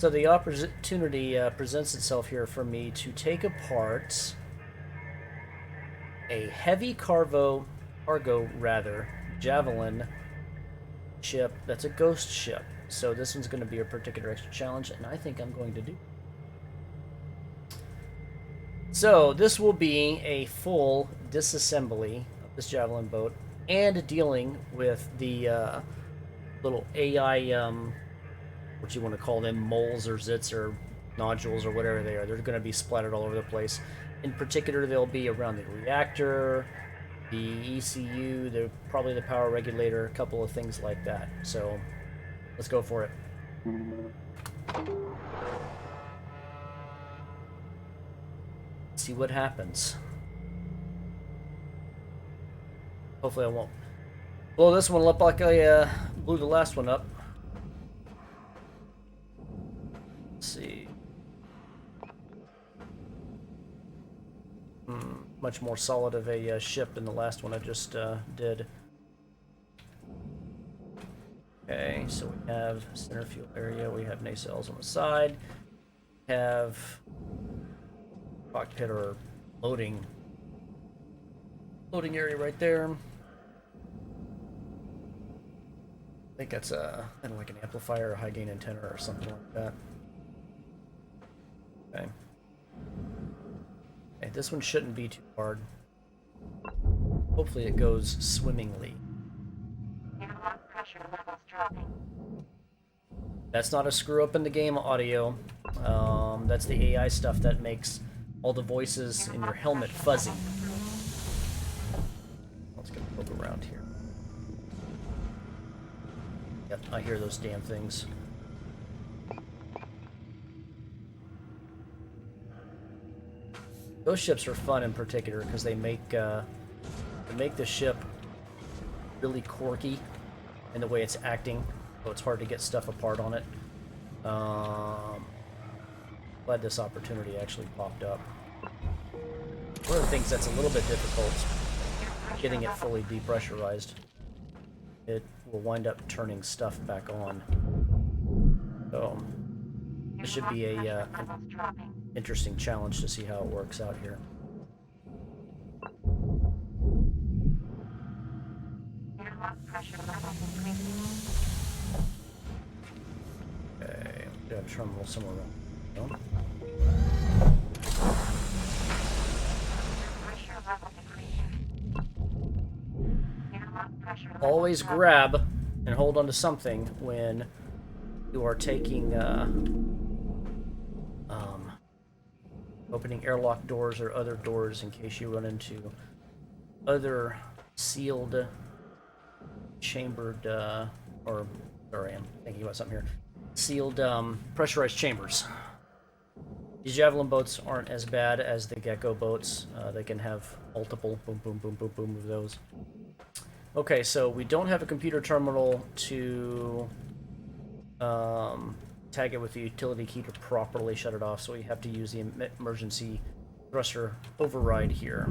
So the opportunity presents itself here for me to take apart a heavy cargo Javelin ship that's a ghost ship. So this one's going to be a particular extra challenge, and I think I'm going to do. So this will be a full disassembly of this Javelin boat and dealing with the little AI, what you want to call them, moles or zits or nodules or whatever they are. They're going to be splattered all over the place. In particular, they'll be around the reactor, the ECU, probably the power regulator, a couple of things like that. So let's go for it. See what happens. Hopefully I won't blow this one up like I blew the last one up. Let's see. Much more solid of a ship than the last one I just did. Okay, so we have center fuel area, we have nacelles on the side, we have cockpit or loading area right there. I think that's kind of like an amplifier, a high gain antenna or something like that. Okay. Okay, this one shouldn't be too hard. Hopefully it goes swimmingly. Pressure levels dropping. That's not a screw up in the game audio. That's the AI stuff that makes all the voices in your helmet fuzzy. Let's get a look around here. Yep, I hear those damn things. Those ships are fun in particular because they make the ship really quirky in the way it's acting, so it's hard to get stuff apart on it. Glad this opportunity actually popped up. One of the things that's a little bit difficult is getting it fully depressurized. It will wind up turning stuff back on. So this should be a interesting challenge to see how it works out here. Okay, we have a terminal somewhere around. Always grab and hold onto something when you are taking opening airlock doors or other doors in case you run into other sealed, chambered, or sorry, I'm thinking about something here. Sealed, pressurized chambers. These Javelin boats aren't as bad as the Gecko boats. They can have multiple boom, boom, boom, boom, boom of those. Okay, so we don't have a computer terminal to tag it with the utility key to properly shut it off, so we have to use the emergency thruster override here.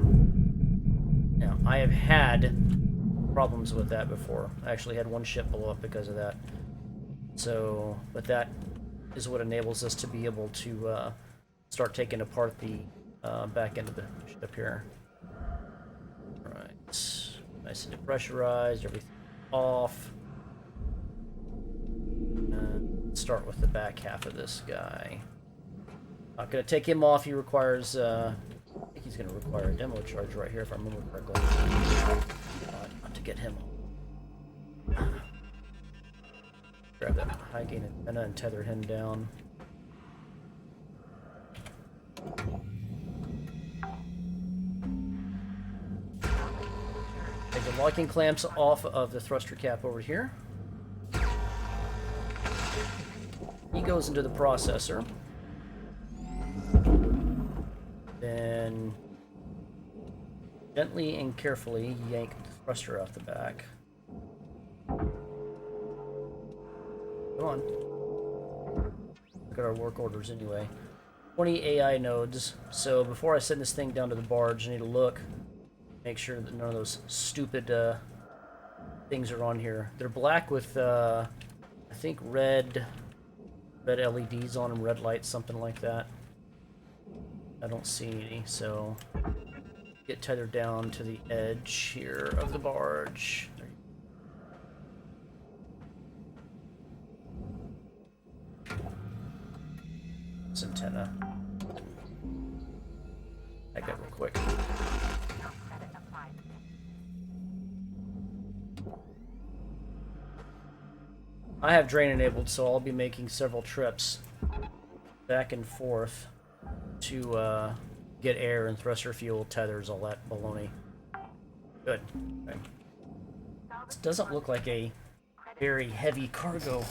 Now, I have had problems with that before. I actually had one ship blow up because of that. So, but that is what enables us to be able to start taking apart the back end of the ship here. Right, nice and depressurized, everything off. Start with the back half of this guy. Not gonna take him off. He requires, I think he's gonna require a demo charge right here if I remember correctly. Not to get him off. Grab that high gain antenna and tether him down. Take the locking clamps off of the thruster cap over here. He goes into the processor. Then gently and carefully yank the thruster out the back. Come on. Look at our work orders anyway. 20 AI nodes. So before I send this thing down to the barge, I need to look, make sure that none of those stupid things are on here. They're black with, I think, red red LEDs on them, red lights, something like that. I don't see any, so get tethered down to the edge here of the barge. This antenna. I got real quick. I have drain enabled, so I'll be making several trips back and forth to get air and thruster fuel, tethers, all that baloney. Good. Okay. This doesn't look like a very heavy cargo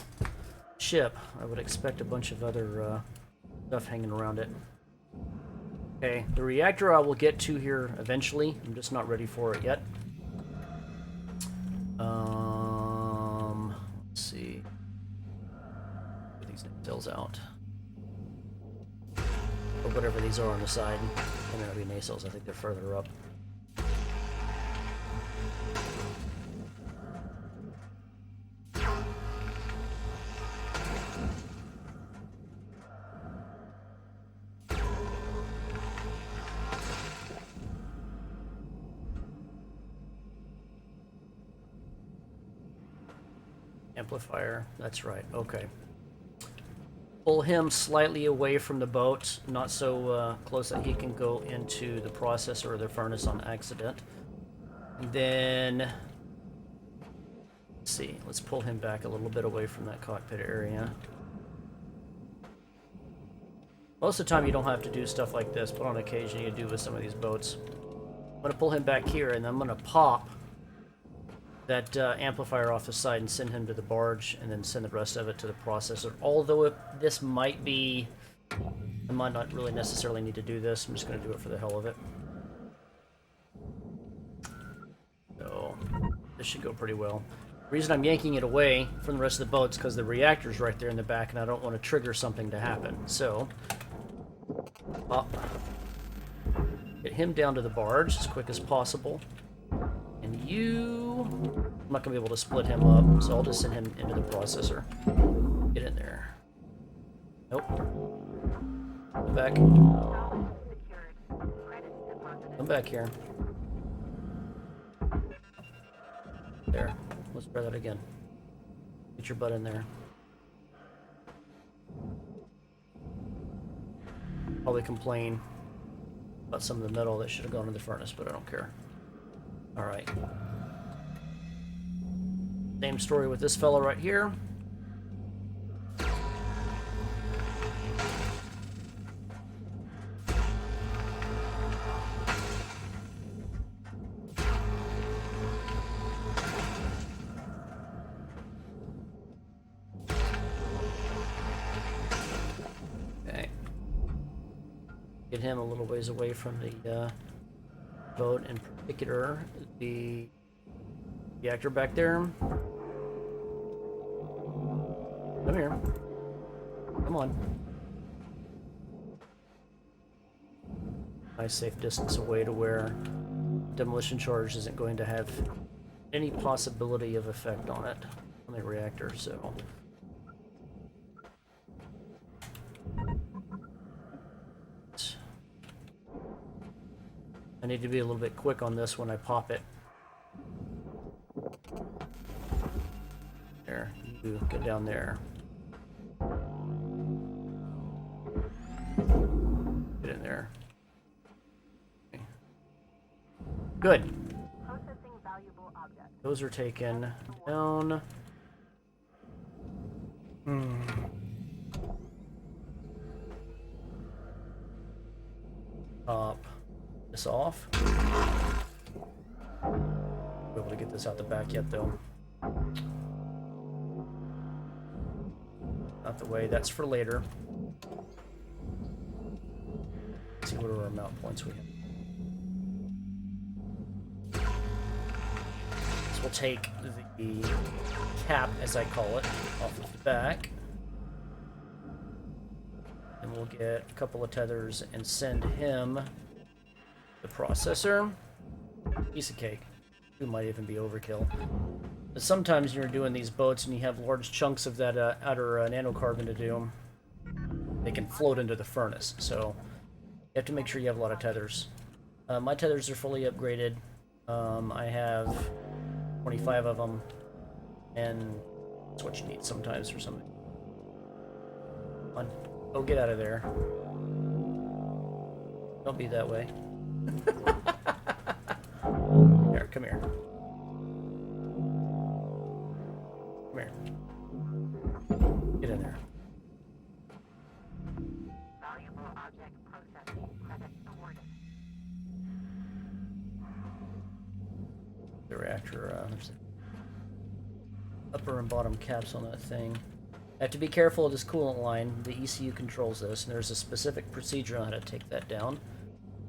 ship. I would expect a bunch of other stuff hanging around it. Okay, the reactor I will get to here eventually. I'm just not ready for it yet. Let's see. Get these nacelles out. Or whatever these are on the side. And that'll be nacelles. I think they're further up. Amplifier, that's right, okay. Pull him slightly away from the boat, not so close that he can go into the processor or the furnace on accident. And then, let's see, let's pull him back a little bit away from that cockpit area. Most of the time you don't have to do stuff like this, but on occasion you do with some of these boats. I'm going to pull him back here, and I'm going to pop that amplifier off the side and send him to the barge, and then send the rest of it to the processor. Although this might be... I might not really necessarily need to do this. I'm just going to do it for the hell of it. So, this should go pretty well. The reason I'm yanking it away from the rest of the boat is because the reactor's right there in the back, and I don't want to trigger something to happen. So, pop. Get him down to the barge as quick as possible. And you... I'm not going to be able to split him up, so I'll just send him into the processor. Get in there. Nope. Come back. Come back here. There. Let's try that again. Get your butt in there. Probably complain about some of the metal that should have gone in the furnace, but I don't care. Alright. Same story with this fellow right here. Okay. Get him a little ways away from the boat, in particular the reactor back there. Come here. Come on. Nice safe distance away to where demolition charge isn't going to have any possibility of effect on it, on the reactor, so. I need to be a little bit quick on this when I pop it. There, you get down there. Get in there. Okay. Good. Processing valuable objects. Those are taken down. Pop this off. Be able to get this out the back yet, though. Not the way. That's for later. Let's see what are our mount points we have. So we'll take the cap, as I call it, off of the back. And we'll get a couple of tethers and send him the processor. Piece of cake. It might even be overkill. But sometimes you're doing these boats and you have large chunks of that outer nanocarbon to do. they can float into the furnace. So you have to make sure you have a lot of tethers. My tethers are fully upgraded. I have 25 of them, and that's what you need sometimes for something. Come on. Oh, get out of there. Don't be that way. Here, come here. Come here. Get in there. Valuable object processing. Credit awarded. The reactor, there's upper and bottom caps on that thing. I have to be careful of this coolant line. The ECU controls this, and there's a specific procedure on how to take that down,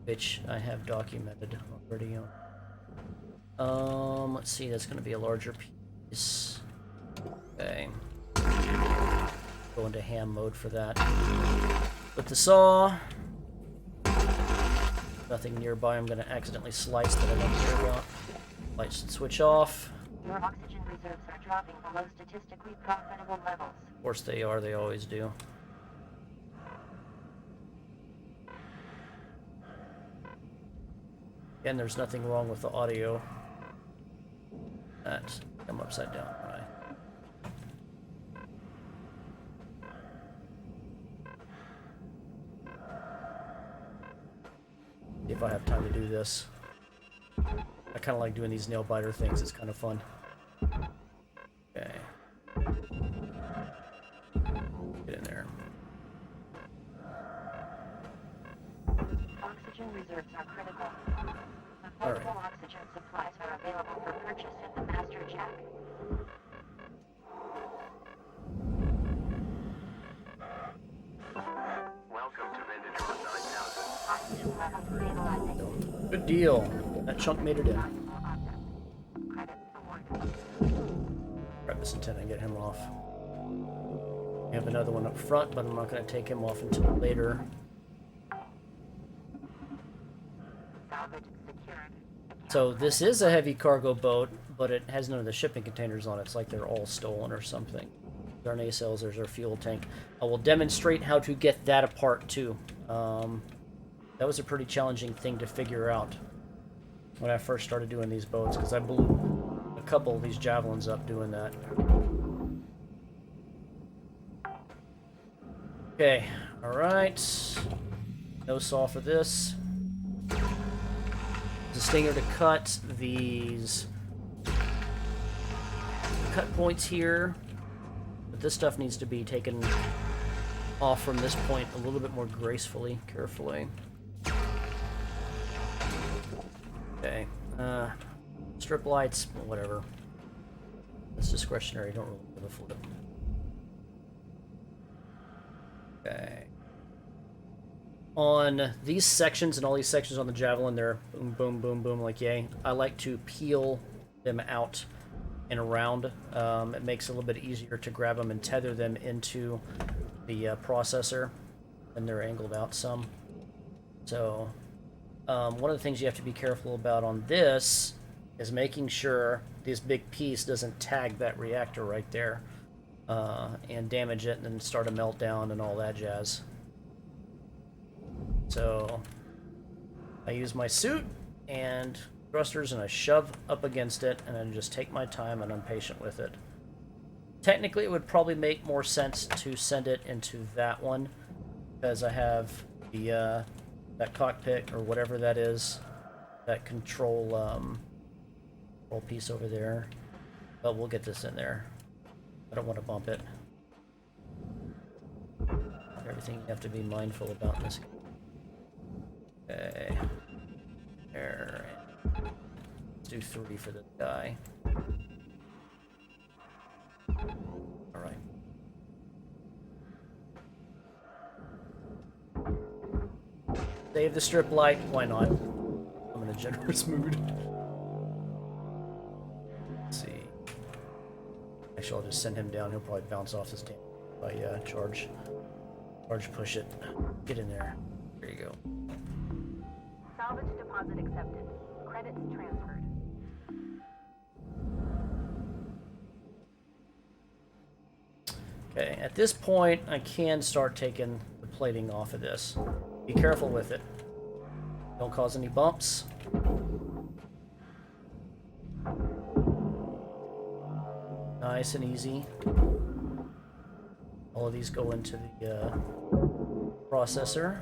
which I have documented already. Let's see, that's going to be a larger piece. Okay. Go into ham mode for that. With the saw. Nothing nearby. I'm going to accidentally slice that I don't care about. Lights should switch off. Your oxygen reserves are dropping below statistically profitable levels. Of course they are, they always do. Again, there's nothing wrong with the audio. That's come upside down, right? If I have time to do this. I kind of like doing these nail biter things, it's kind of fun. Okay. Get in there. Oxygen reserves are critical. All right. Affordable oxygen supplies are available for purchase in the master jack. Welcome to Vendor 9000. Oxygen level stabilizing. Good deal. That chunk made it in. Valuable object. Credit awarded. Grab this antenna and get him off. We have another one up front, but I'm not going to take him off until later. Salvage secured. So this is a heavy cargo boat, but it has none of the shipping containers on it. It's like they're all stolen or something. There's our nacelles, there's our fuel tank. I will demonstrate how to get that apart too. That was a pretty challenging thing to figure out when I first started doing these boats, because I blew a couple of these Javelins up doing that. Okay, alright. No saw for this. The stinger to cut these cut points here, but this stuff needs to be taken off from this point a little bit more gracefully, carefully. Okay, strip lights, whatever. It's discretionary, don't really give a flip. Okay. On these sections and all these sections on the Javelin, they're boom, boom, boom, boom, like yay. I like to peel them out and around. It makes it a little bit easier to grab them and tether them into the processor, and they're angled out some. So, one of the things you have to be careful about on this is making sure this big piece doesn't tag that reactor right there and damage it and then start a meltdown and all that jazz. So I use my suit and thrusters and I shove up against it and then just take my time, and I'm patient with it. Technically it would probably make more sense to send it into that one, because I have the that cockpit or whatever that is, that control control piece over there. But we'll get this in there. I don't want to bump it. Everything you have to be mindful about in this game. Okay. There. Let's do 3 for this guy. Alright. Save the strip light. Why not? I'm in a generous mood. Let's see. Actually, I'll just send him down. He'll probably bounce off this damn if I charge push it. Get in there. There you go. Salvage deposit accepted. Credits transferred. Okay, at this point, I can start taking the plating off of this. Be careful with it. Don't cause any bumps. Nice and easy. All of these go into the processor.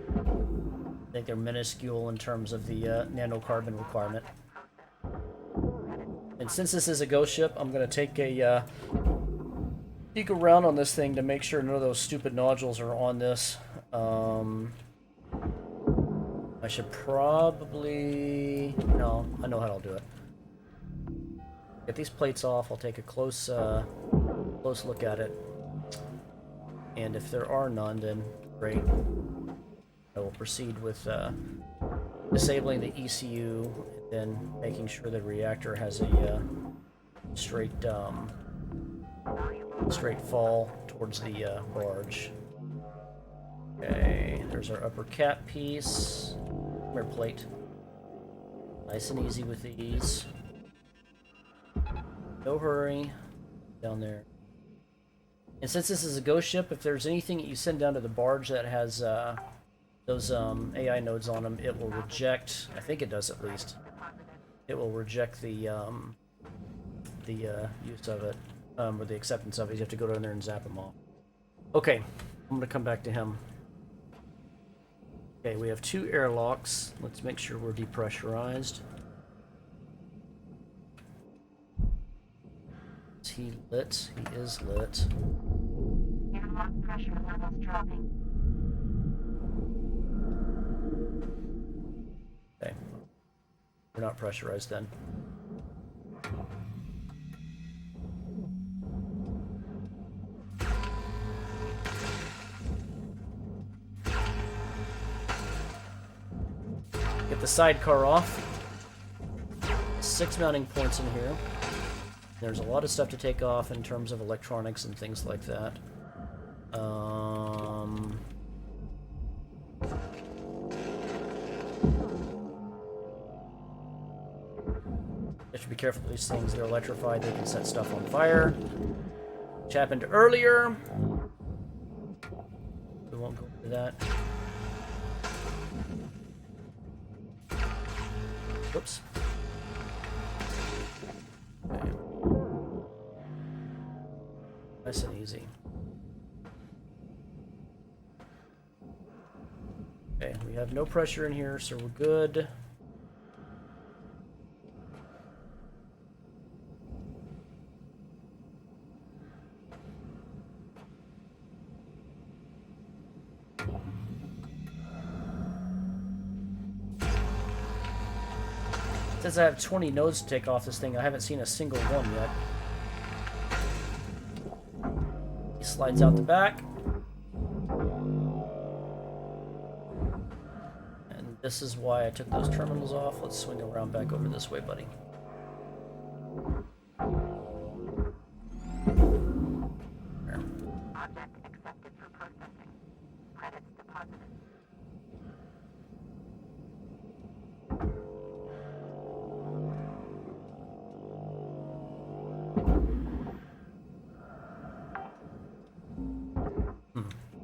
I think they're minuscule in terms of the nanocarbon requirement. And since this is a ghost ship, I'm going to take a peek around on this thing to make sure none of those stupid nodules are on this. I should probably... No, I know how I'll do it. Get these plates off, I'll take a close look at it. And if there are none, then great. I will proceed with disabling the ECU, and then making sure the reactor has a straight fall towards the barge. Okay, there's our upper cap piece. Come here, plate. Nice and easy with these. No hurry. Down there. And since this is a ghost ship, if there's anything that you send down to the barge that has those AI nodes on them, it will reject. I think it does at least. It will reject the use of it, or the acceptance of it. You have to go down there and zap them off. Okay, I'm gonna come back to him. Okay, we have 2 airlocks. Let's make sure we're depressurized. Is he lit? He is lit. Airlock pressure levels dropping. Okay. We're not pressurized then. Get the sidecar off. 6 mounting points in here. There's a lot of stuff to take off in terms of electronics and things like that. You have to be careful with these things. They're electrified. They can set stuff on fire. Which happened earlier. We won't go into that. Whoops. Okay. Nice and easy. Okay, we have no pressure in here, so we're good. Since I have 20 nodes to take off this thing, I haven't seen a single one yet. He slides out the back. And this is why I took those terminals off. Let's swing around back over this way, buddy. There. Object accepted for processing. Credits deposited.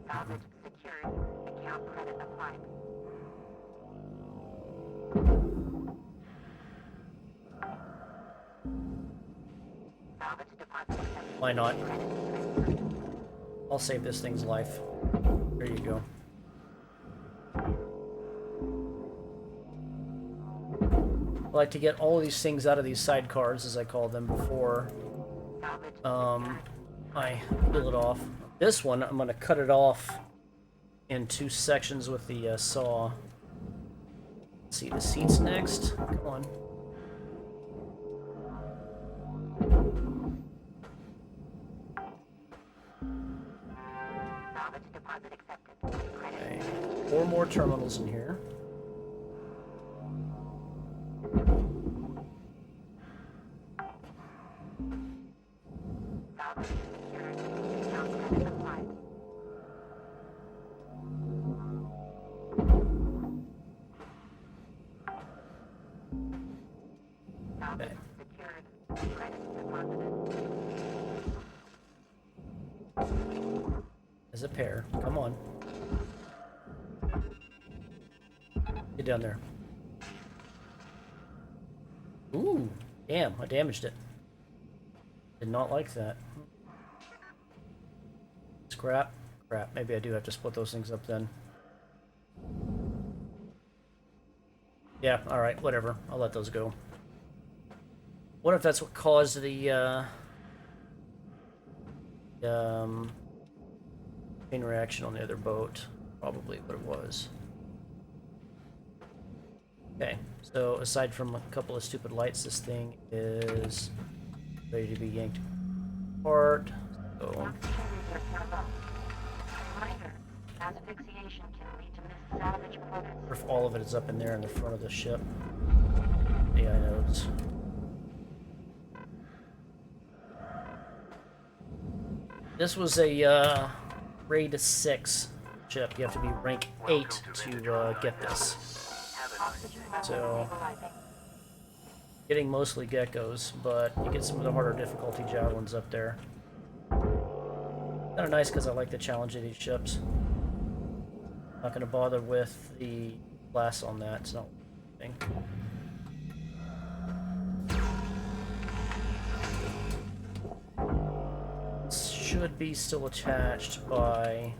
Salvage secured. Account credit applied. Salvage deposit accepted. Why not? I'll save this thing's life. There you go. I like to get all of these things out of these sidecars, as I call them, before I peel it off. This one, I'm going to cut it off in 2 sections with the saw. Let's see, the seats next. Come on. Salvage deposit accepted. Okay. 4 more terminals in here. Salvage secured. Account credit applied. Salvage Okay. secured. Credit deposited. As is a pair. Come on. Get down there. Ooh, damn, I damaged it. Did not like that. Scrap. Crap, maybe I do have to split those things up then. Yeah, alright, whatever. I'll let those go. What if that's what caused the, chain reaction on the other boat? Probably what it was. Okay, so aside from a couple of stupid lights, this thing is ready to be yanked apart. So, Reminder, asphyxiation can lead to missed salvage performance. if all of it is up in there in the front of the ship. AI nodes. This was a grade 6 ship. You have to be rank 8 to get this. Have a nice day. So, getting mostly geckos, but you get some of the harder difficulty javelins up there. Kind of nice because I like the challenge of these ships. Not going to bother with the glass on that. It's not thing. Should be still attached by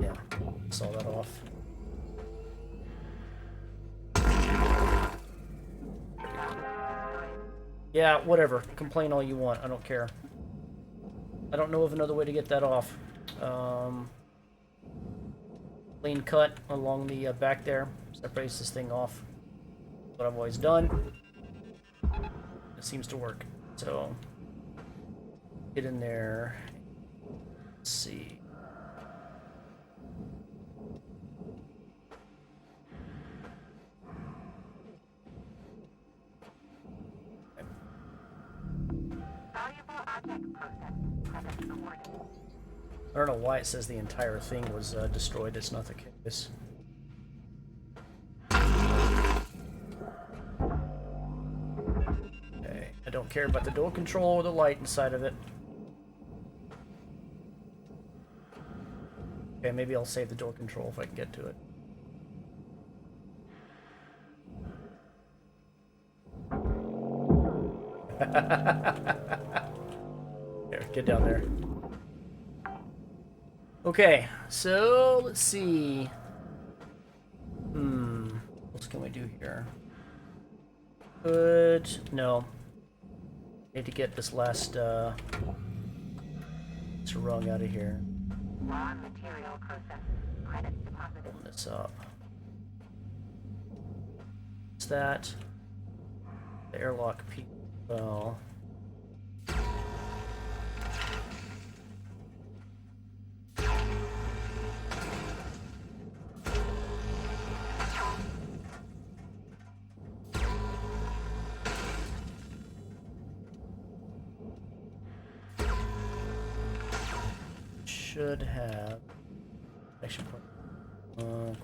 yeah, saw that off. Yeah, whatever. Complain all you want. I don't care. I don't know of another way to get that off. Clean cut along the back there. Separates this thing off. What I've always done. It seems to work. So, get in there. Let's see. I don't know why it says the entire thing was destroyed. It's not the case. Okay, I don't care about the door control or the light inside of it. Okay, maybe I'll save the door control if I can get to it. There, get down there. Okay, so let's see. What else can we do here? Good. No. Need to get this last this rung out of here. Raw material process. Credit deposited. Open this up. What's that? The airlock peak. Well. Should have action point.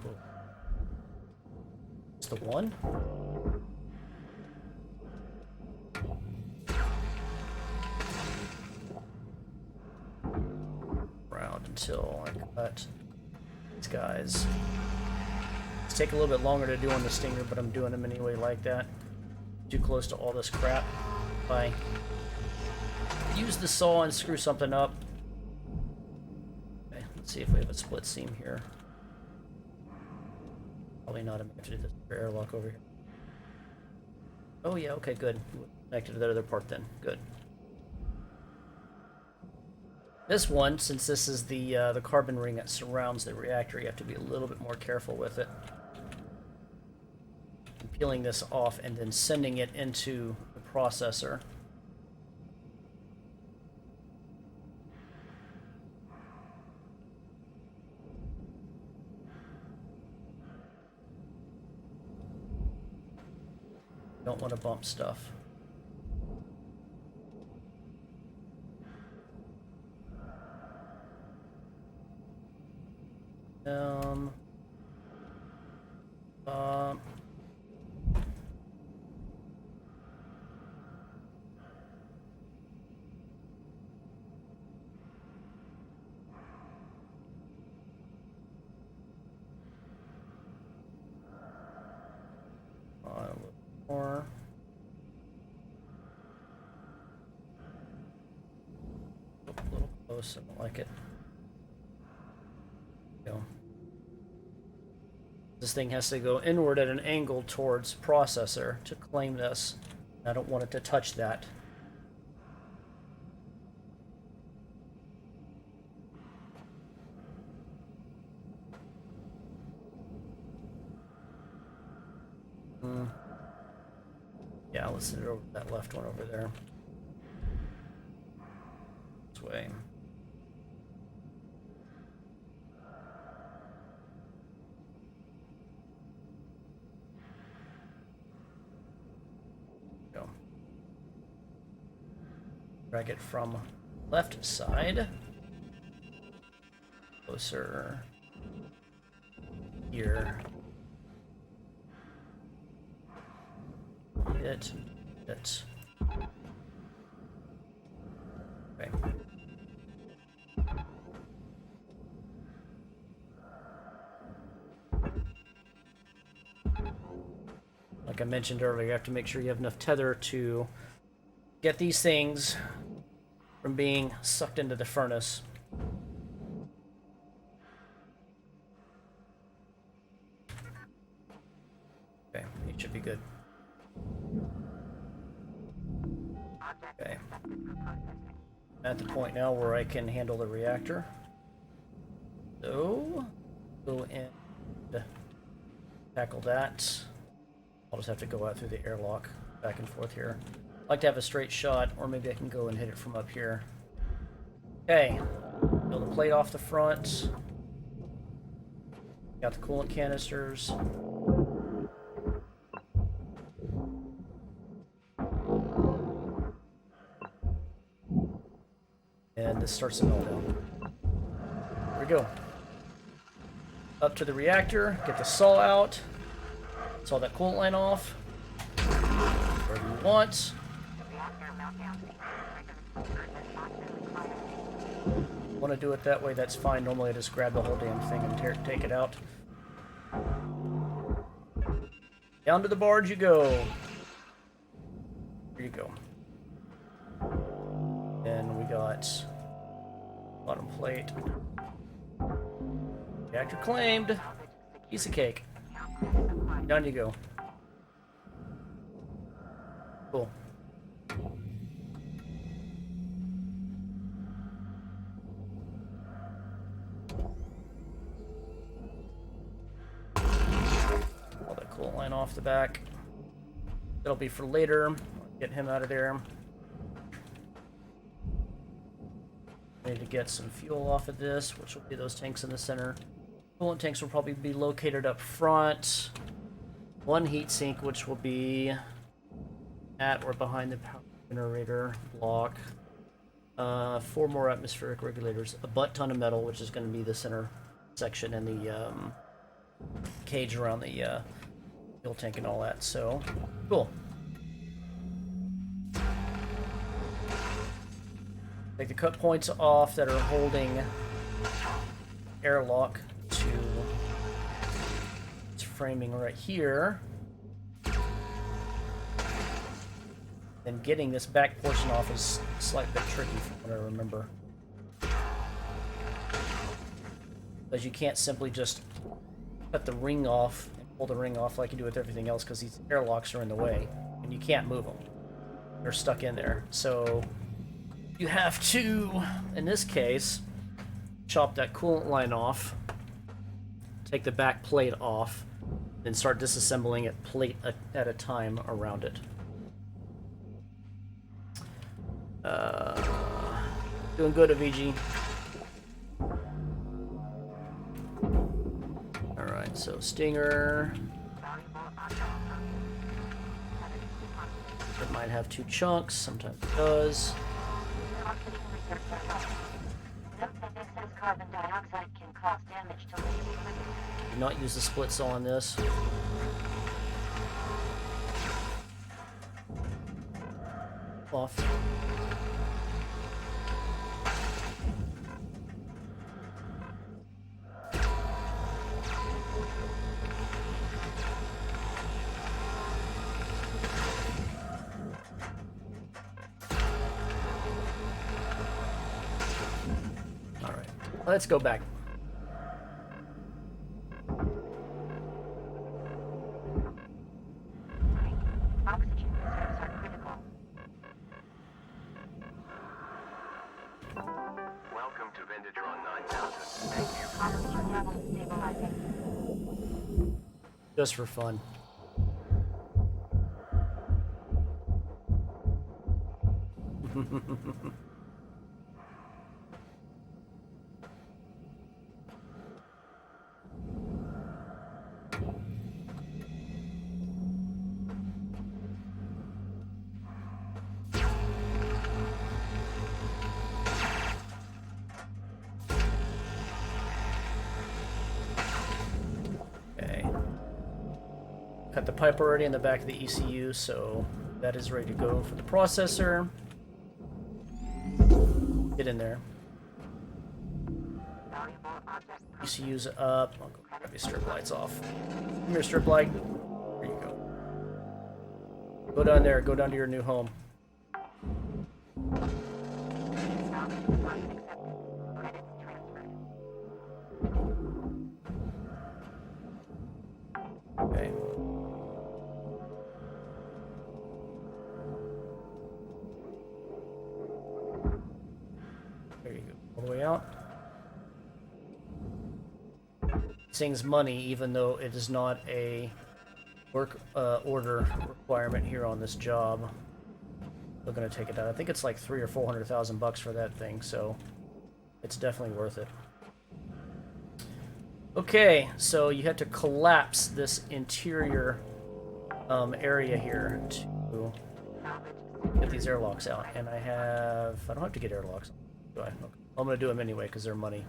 Cool. It's the one. Round until I cut these guys. It's take a little bit longer to do on the Stinger, but I'm doing them anyway like that. Too close to all this crap. If I use the saw and screw something up. Let's see if we have a split seam here. Probably not. I'm going to do this for airlock over here. Oh yeah, okay, good. Connected to that other part then. Good. This one, since this is the carbon ring that surrounds the reactor, you have to be a little bit more careful with it. I'm peeling this off and then sending it into the processor. Don't want to bump stuff. A little close, I don't like it. Go. This thing has to go inward at an angle towards processor to claim this. I don't want it to touch that. Yeah, let's send it over that left one over there. This way. Go. Drag it from left side. Closer. Here. It. Okay. Like I mentioned earlier, you have to make sure you have enough tether to get these things from being sucked into the furnace. Okay, it should be good. Okay. At the point now where I can handle the reactor. So, go and tackle that. I'll just have to go out through the airlock, back and forth here. I'd like to have a straight shot, or maybe I can go and hit it from up here. Okay. Peel the plate off the front. Got the coolant canisters. And this starts the meltdown. Here we go. Up to the reactor, get the saw out, saw that coolant line off. Wherever you want. Want to do it that way, that's fine. Normally I just grab the whole damn thing and take it out. Down to the barge you go. Here you go. Then we got bottom plate. Reactor claimed. Piece of cake. Down you go. Cool. Pull that coolant line off the back. That'll be for later. Get him out of there. Need to get some fuel off of this, which will be those tanks in the center. Coolant tanks will probably be located up front. One heat sink, which will be at or behind the power generator block. 4 more atmospheric regulators. A butt ton of metal, which is going to be the center section, and the cage around the fuel tank and all that. So, cool. Take the cut points off that are holding airlock to its framing right here. And getting this back portion off is slightly bit tricky from what I remember. Because you can't simply just cut the ring off and pull the ring off like you do with everything else, because these airlocks are in the way and you can't move them. They're stuck in there. So you have to, in this case, chop that coolant line off, take the back plate off, then start disassembling it plate at a time around it. Doing good, Avicii. Alright, so Stinger. It might have 2 chunks, sometimes it does. Carbon dioxide can cause damage to living equipment. Do not use the split saw on this. Off. Let's go back. Oxygen reserves are critical. Welcome to Vendidron 9000. Thank you. Oxygen levels stabilizing. Just for fun. Okay. Cut the pipe already in the back of the ECU, so that is ready to go for the processor. Get in there. Valuable object. ECU's up. I'll go grab your strip lights off. Come here, strip light. There you go. Go down there. Go down to your new home. Salvage deposit accepted. Credits transferred. Okay. There you go. All the way out. Thing's money, even though it is not a work order requirement here on this job. We're gonna take it out. I think it's like $300,000 or $400,000 for that thing, so it's definitely worth it. Okay, so you have to collapse this interior area here to get these airlocks out. And I don't have to get airlocks. Do I? Okay. I'm gonna do them anyway because they're money.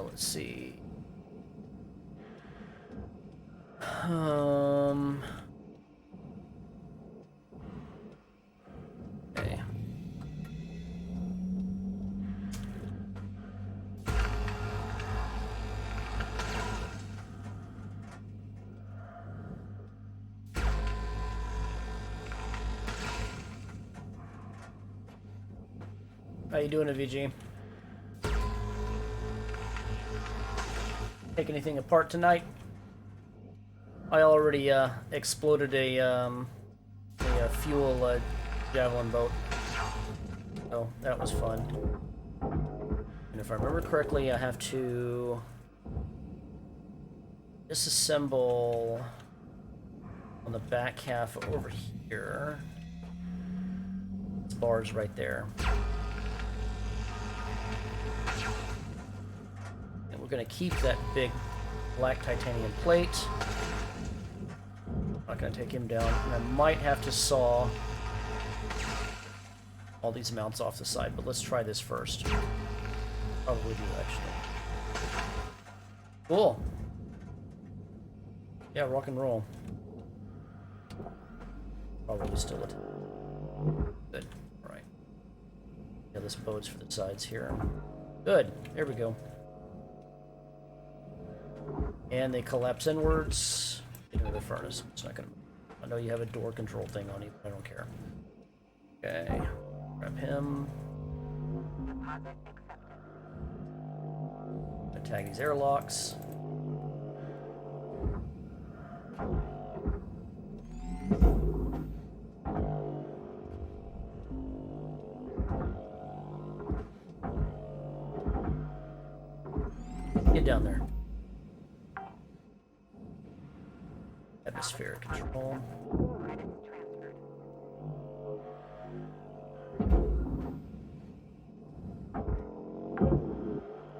Let's see. Okay. How you doing, VG? Take anything apart tonight? I already exploded a fuel Javelin boat, so that was fun. And if I remember correctly, I have to disassemble on the back half over here. It's bars right there. We're going to keep that big black titanium plate. Not going to take him down. And I might have to saw all these mounts off the side, but let's try this first. Probably do, actually. Cool. Yeah, rock and roll. Probably still it. Good. Alright. Yeah, this boat's for the sides here. Good. There we go. And they collapse inwards into the furnace. It's not gonna. I know you have a door control thing on you, but I don't care. Okay, grab him. Deposit accepted. Tag these airlocks. Get down there. Atmospheric control. Credits transferred.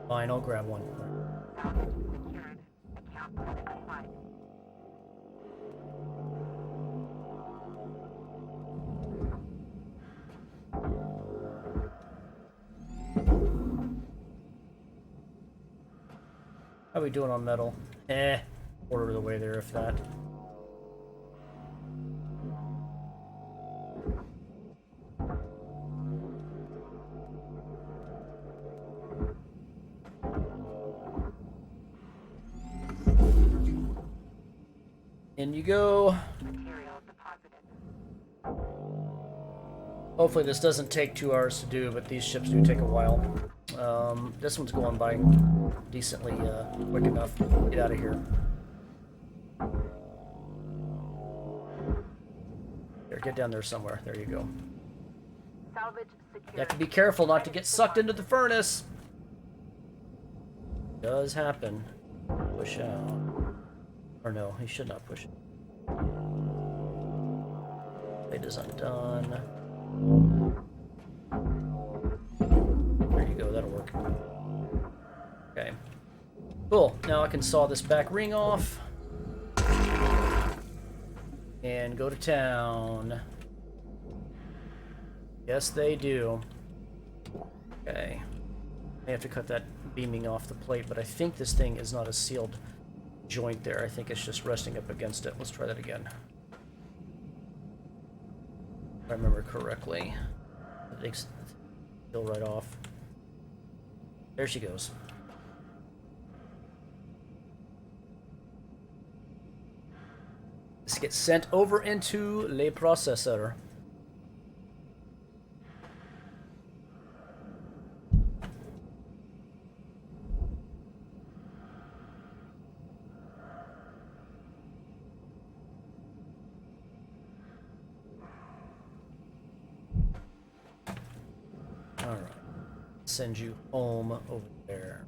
Fine, I'll grab one. Salvage secured. Account credit applied. How are we doing on metal? Quarter of the way there, if that. In you go. Material deposited. Hopefully this doesn't take 2 hours to do, but these ships do take a while. This one's going by decently quick enough. Get out of here. Here, get down there somewhere. There you go. Salvage You secure. have to be careful not to get sucked into the furnace. Does happen. Push out. Or no, he should not push. Plate is undone. There you go, that'll work. Okay. Cool, now I can saw this back ring off. And go to town. Yes, they do. Okay. I have to cut that beaming off the plate, but I think this thing is not a sealed joint there. I think it's just resting up against it. Let's try that again. If I remember correctly. It takes seal right off. There she goes. This gets sent over into le processor. Alright. Send you home over there.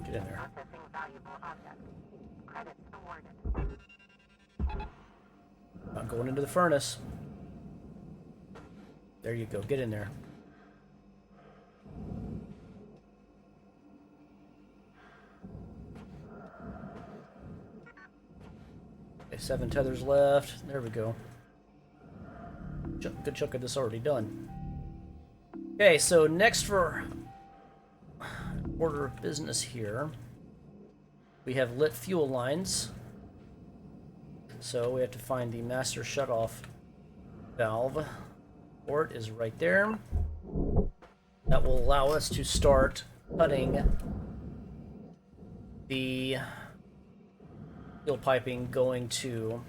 Get in there. Processing valuable object. Credits awarded. I'm going into the furnace. There you go. Get in there. Okay, 7 tethers left. There we go. Good chunk of this already done. Okay, so next for order of business here, we have lit fuel lines. So we have to find the master shutoff valve. Port is right there. That will allow us to start cutting the fuel piping going to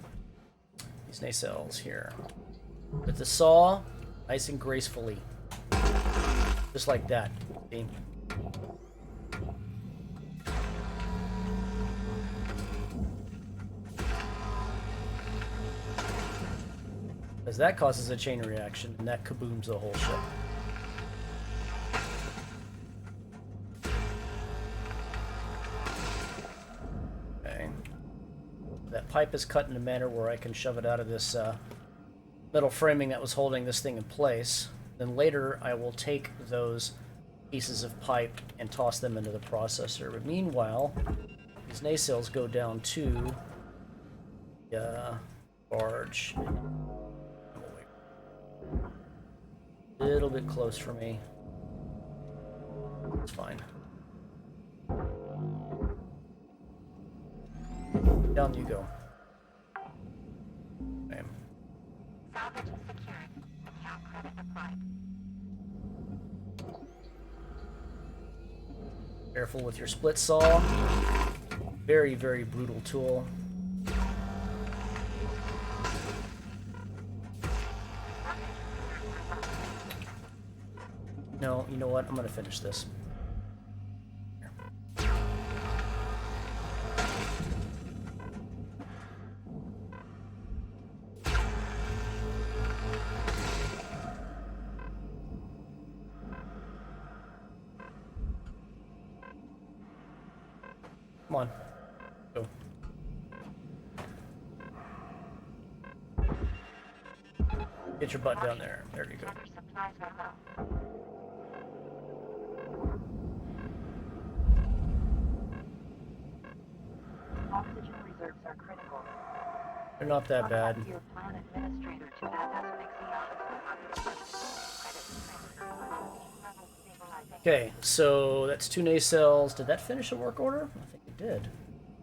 these nacelles here. With the saw, nice and gracefully. Just like that. See? Because that causes a chain reaction, and that kabooms the whole ship. Okay. That pipe is cut in a manner where I can shove it out of this metal framing that was holding this thing in place. Then later, I will take those pieces of pipe and toss them into the processor. But meanwhile, these nacelles go down to the barge. A little bit close for me. It's fine. Down you go. Okay. Salvage secured. Account credit applied. Careful with your split saw. Very, very brutal tool. No, you know what? I'm gonna finish this. Here. Come on. Go. Get your butt down there. There you go. Other supplies are low. Oxygen reserves are critical. They're not that bad. Contact your plan administrator to add us mixing out. Okay, so that's 2 nacelles. Did that finish a work order? I think it did.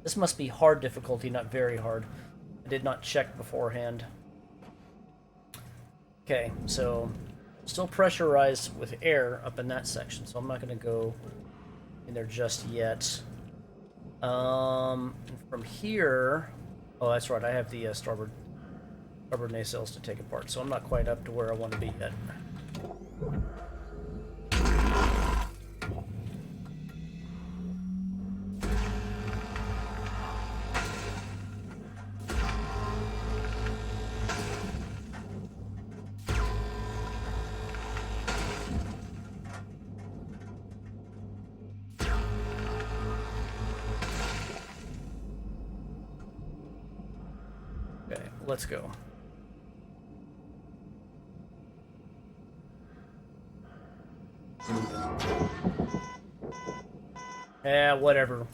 This must be hard difficulty, not very hard. I did not check beforehand. Okay, so Still pressurized with air up in that section, so I'm not going to go in there just yet. From here, oh, that's right, I have the starboard nacelles to take apart, so I'm not quite up to where I want to be yet. Okay, let's go. Yeah, whatever.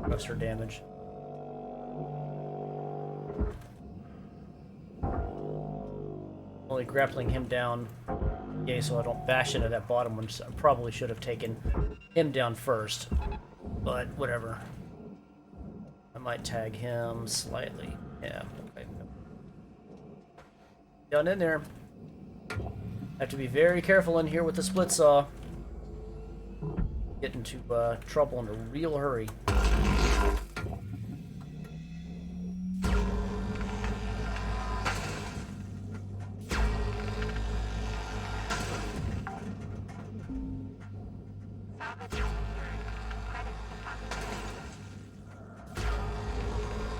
Thruster damage. Only grappling him down. Yay, so I don't bash into that bottom one. So I probably should have taken him down first. But whatever. I might tag him slightly. Yeah, okay. Down in there. Have to be very careful in here with the split saw. Get into trouble in a real hurry. There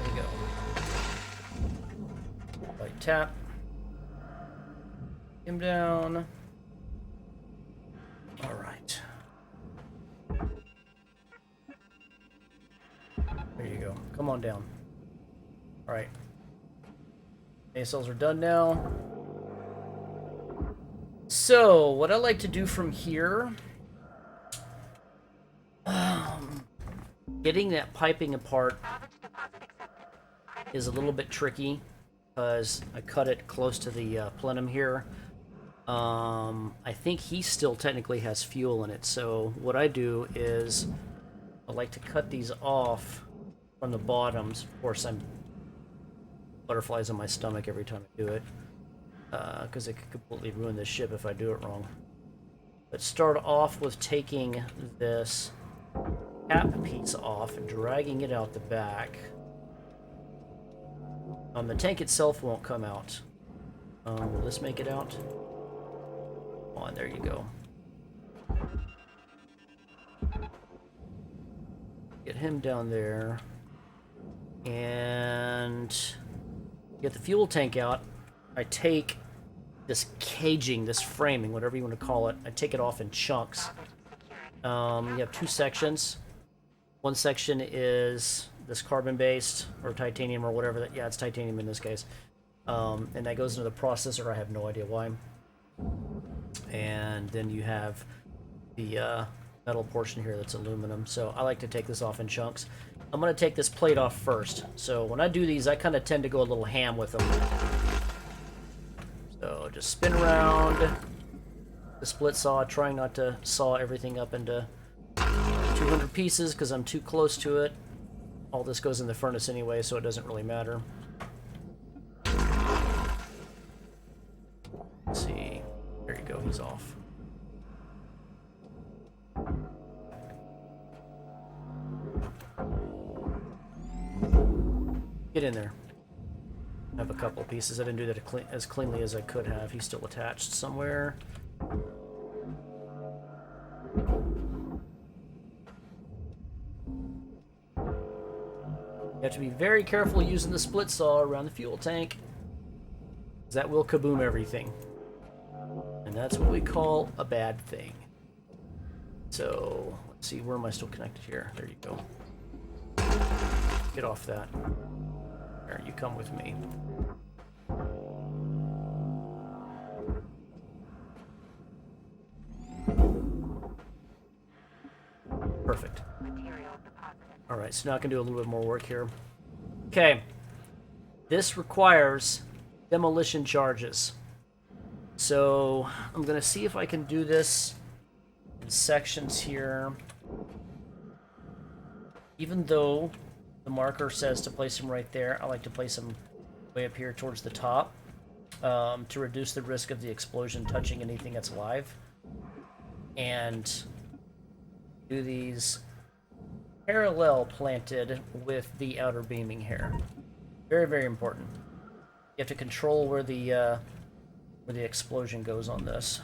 you go. Right tap. Him down. All right. There you go. Come on down. All right. Nacelles are done now. So, what I like to do from here, getting that piping apart is a little bit tricky because I cut it close to the plenum here. I think he still technically has fuel in it, so what I do is I like to cut these off from the bottoms. Of course, I'm butterflies on my stomach every time I do it, because it could completely ruin this ship if I do it wrong. But start off with taking this cap piece off and dragging it out the back. The tank itself won't come out. Will this make it out? On, there you go. Get him down there. And get the fuel tank out. I take this caging, this framing, whatever you want to call it, I take it off in chunks. You have two sections. One section is this carbon-based, or titanium, or whatever that, yeah, it's titanium in this case. And that goes into the processor, I have no idea why. And then you have the metal portion here that's aluminum. So I like to take this off in chunks. I'm going to take this plate off first. So when I do these, I kind of tend to go a little ham with them. So just spin around the split saw, trying not to saw everything up into 200 pieces because I'm too close to it. All this goes in the furnace anyway, so it doesn't really matter. Let's see. There you go, he's off. Get in there. I have a couple pieces. I didn't do that as cleanly as I could have. He's still attached somewhere. You have to be very careful using the split saw around the fuel tank, because that will kaboom everything. And that's what we call a bad thing. So, let's see, where am I still connected here? There you go. Get off that. There, you come with me. Perfect. Alright, so now I can do a little bit more work here. Okay. This requires demolition charges. So, I'm going to see if I can do this in sections here. Even though the marker says to place them right there, I like to place them way up here towards the top. to reduce the risk of the explosion touching anything that's alive. And do these parallel planted with the outer beaming hair. Very, very important. You have to control where the explosion goes on this.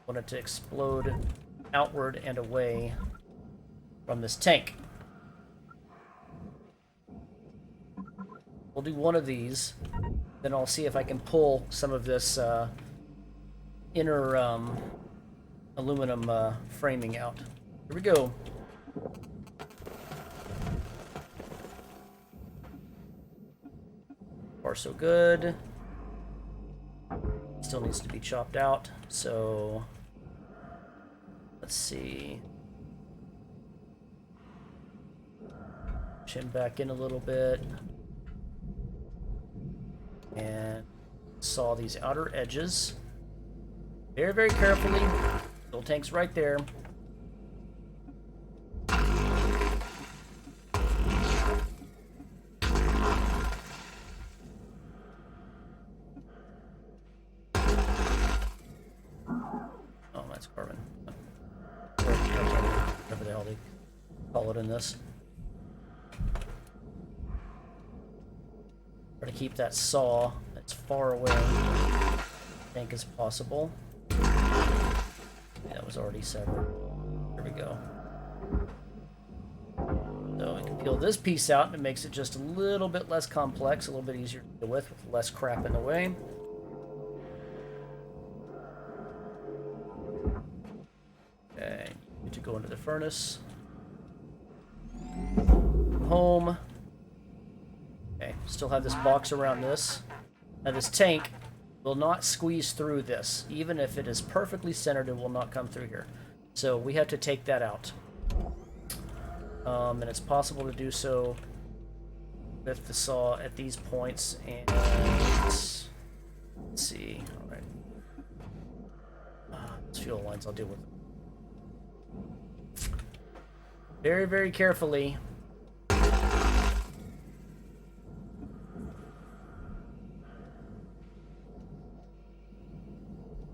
Want it to explode outward and away from this tank. We'll do one of these, then I'll see if I can pull some of this inner aluminum framing out. Here we go. Far so good. Still needs to be chopped out, so let's see. Push him back in a little bit. And saw these outer edges. Very, very carefully. Fuel tank's right there. Oh, that's carbon. Whatever the hell they call it in this. Try to keep that saw as far away, I think, as possible. That was already severed. There we go. So we can peel this piece out, and it makes it just a little bit less complex, a little bit easier to deal with less crap in the way. Okay, need to go into the furnace. Home. Okay, still have this box around this. Now this tank will not squeeze through this. Even if it is perfectly centered, it will not come through here. So we have to take that out. And it's possible to do so with the saw at these points. And let's see. All right. These fuel lines, I'll deal with them. Very, very carefully.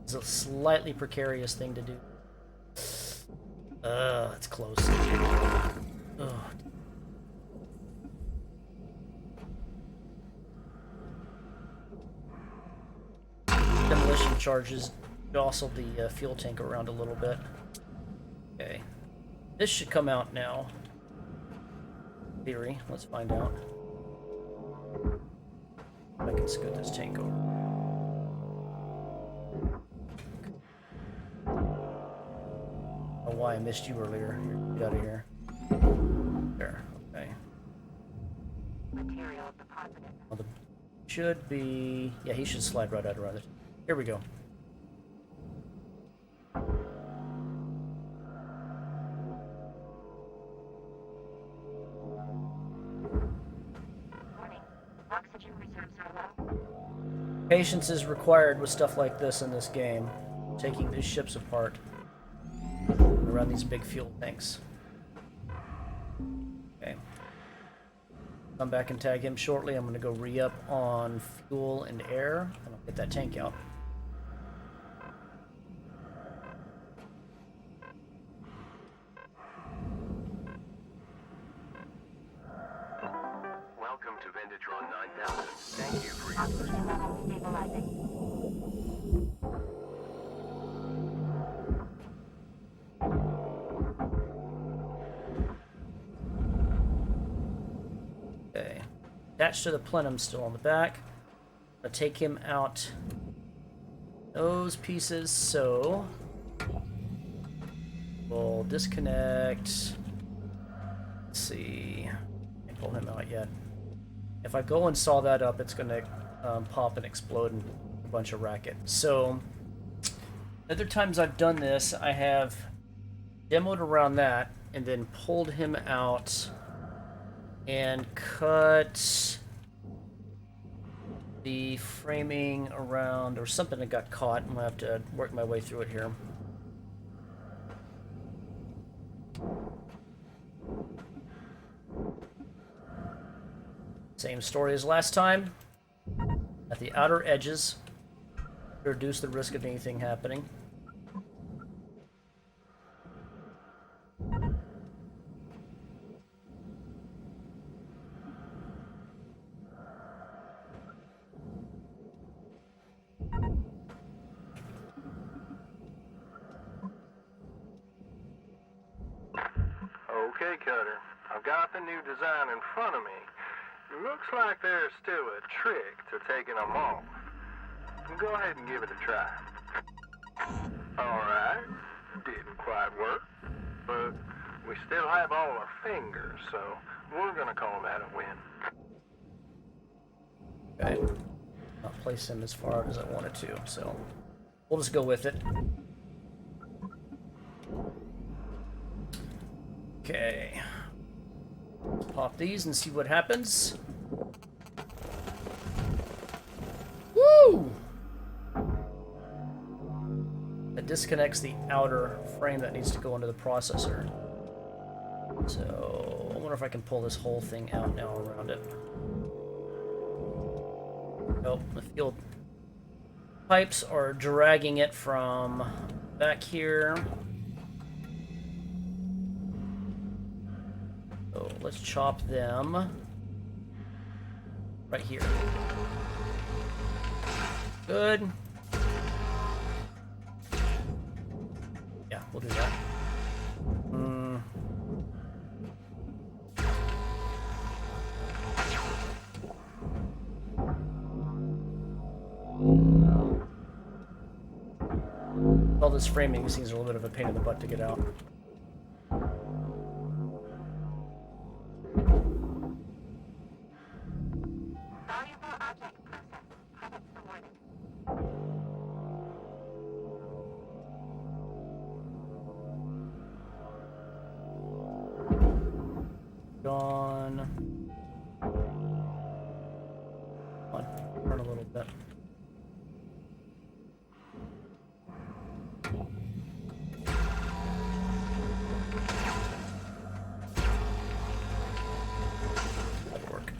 It's a slightly precarious thing to do. It's close. Ugh. Demolition charges jostled the fuel tank around a little bit. Okay. This should come out now. Theory. Let's find out. I can scoot this tank over. Why I missed you earlier. Get out of here. There. Okay. Material deposited. Well, the should be. Yeah, he should slide right out around it. Here we go. Warning. Oxygen reserves are low. Patience is required with stuff like this in this game. Taking these ships apart. Around these big fuel tanks. Okay. Come back and tag him shortly. I'm going to go re-up on fuel and air, and I'll get that tank out. Welcome to Vendatron 9000. Thank you for your Oxygen level stabilizing. Okay. Attached to the plenum still on the back. I'll take him out those pieces, so we'll disconnect. Let's see. Can't pull him out yet. If I go and saw that up, it's gonna pop and explode in a bunch of racket. So other times I've done this, I have demoed around that and then pulled him out and cut the framing around, or something that got caught. I'm gonna have to work my way through it here. Same story as last time. at the outer edges to reduce the risk of anything happening. Okay, Cutter. I've got the new design in front of me. Looks like there's still a trick to taking them off. Go ahead and give it a try. Alright. Didn't quite work. But we still have all our fingers, so we're gonna call that a win. Okay. Not place him as far as I wanted to, so we'll just go with it. Okay. Pop these and see what happens. Woo! That disconnects the outer frame that needs to go into the processor. So I wonder if I can pull this whole thing out now around it. Nope, the field pipes are dragging it from back here. So let's chop them right here. Good. Yeah, we'll do that. All this framing seems a little bit of a pain in the butt to get out. Valuable object processed. Credits awarded. Gone. Come on, turn a little bit. That'll work.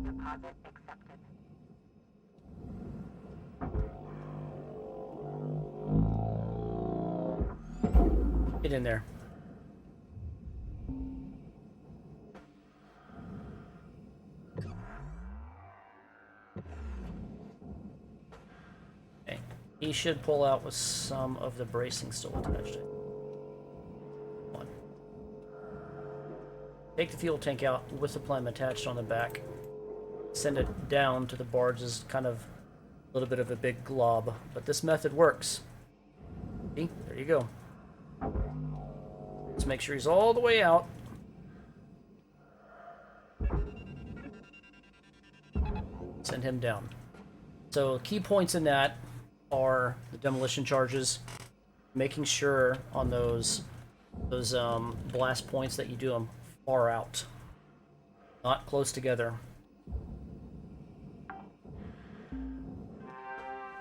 Deposit accepted. Get in there. Okay. He should pull out with some of the bracing still attached. Come on. Take the fuel tank out with the plum attached on the back. Send it down to the barge as kind of a little bit of a big glob, but this method works. See? There you go. Let's make sure he's all the way out. Send him down. So key points in that are the demolition charges, making sure on those blast points that you do them far out, not close together.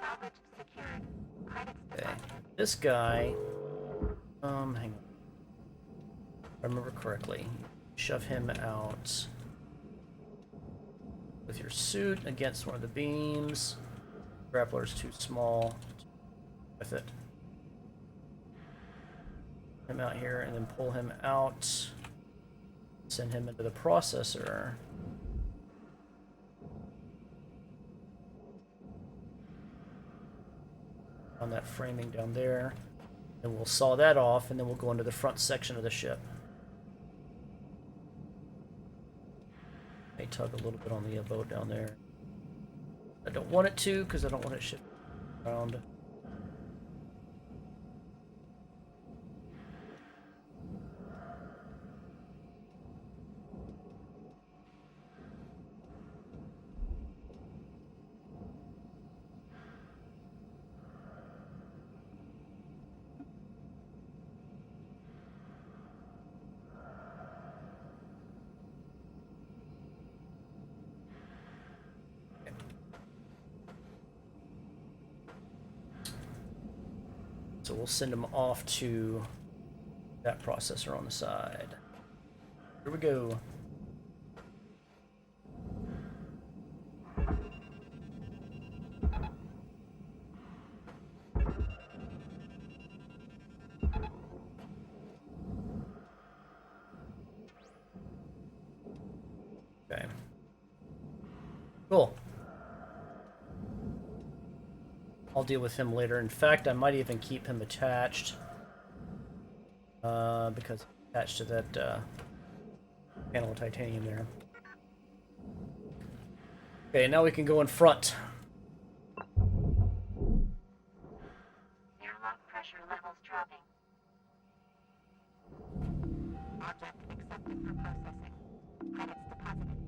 Salvage secured. Credits Okay, deposited. this guy, hang on. If I remember correctly, shove him out with your suit against one of the beams. Grappler's too small with it. Him out here and then pull him out. Send him into the processor. On that framing down there. And we'll saw that off and then we'll go into the front section of the ship. May tug a little bit on the boat down there. I don't want it to because I don't want it shifting around. So we'll send them off to that processor on the side. Here we go. Okay. Cool. I'll deal with him later. In fact, I might even keep him attached. Because attached to that panel of titanium there. Okay, now we can go in front. Airlock pressure levels dropping. Object accepted for processing. Credits deposited.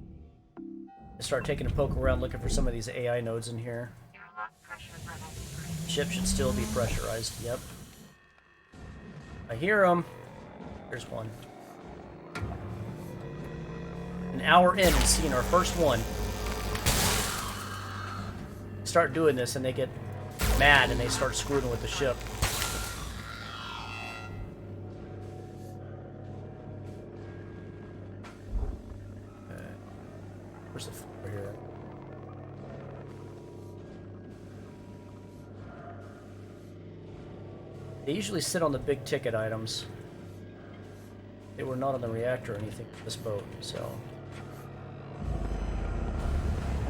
Start taking a poke around looking for some of these AI nodes in here. Airlock pressure levels. Ship should still be pressurized. Yep. I hear them. There's one. An hour in and seeing our first one. Start doing this and they get mad and they start screwing with the ship. Okay. Where's the floor here? They usually sit on the big ticket items. They were not on the reactor or anything for this boat, so.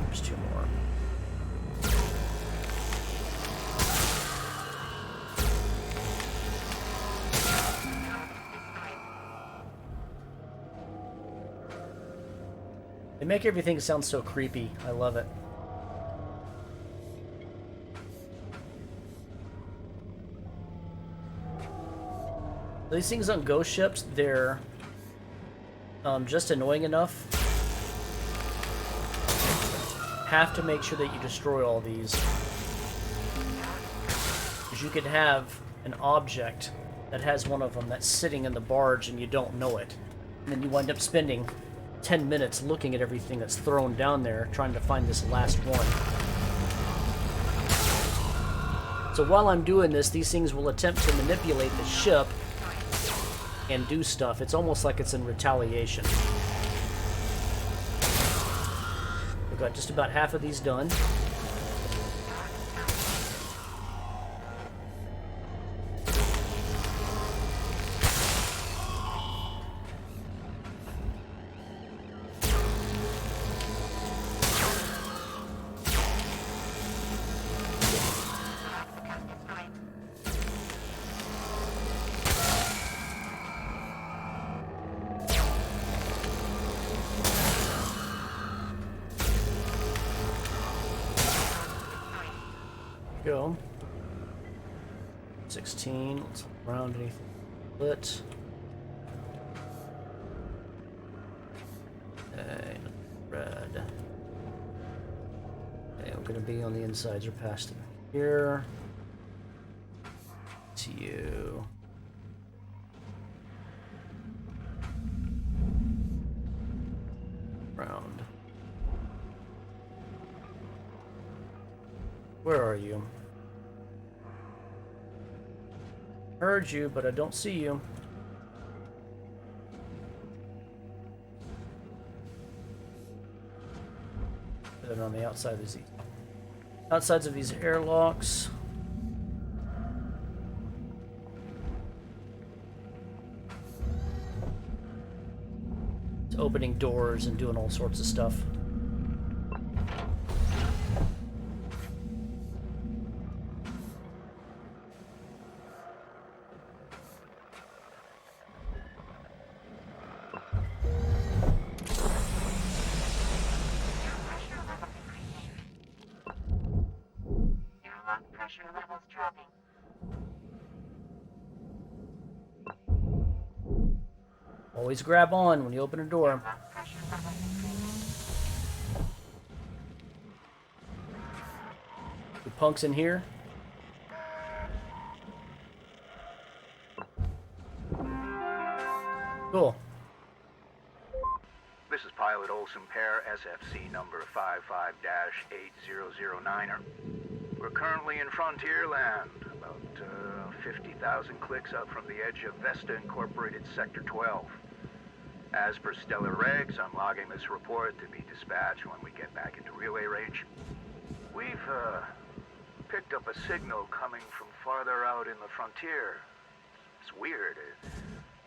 There's two more. They make everything sound so creepy. I love it. These things on ghost ships, they're just annoying enough. Have to make sure that you destroy all these. Because you could have an object that has one of them that's sitting in the barge and you don't know it. And then you wind up spending 10 minutes looking at everything that's thrown down there trying to find this last one. So while I'm doing this, these things will attempt to manipulate the ship and do stuff. It's almost like it's in retaliation. We've got just about half of these done. Go. 16. Let's look around anything lit. Okay, red. Okay, we're gonna be on the insides or past it here. To you. Round. Where are you? Heard you, but I don't see you. Put it on the outside of these outsides of these airlocks. It's opening doors and doing all sorts of stuff. Pressure levels dropping. Always grab on when you open a door. Pressure levels increasing. The punks in here. Cool. This is Pilot Olson Pair, SFC number 55-8009er. We're currently in Frontier Land, about 50,000 clicks out from the edge of Vesta Incorporated Sector 12. As per stellar regs, I'm logging this report to be dispatched when we get back into relay range. We've, picked up a signal coming from farther out in the frontier. It's weird. It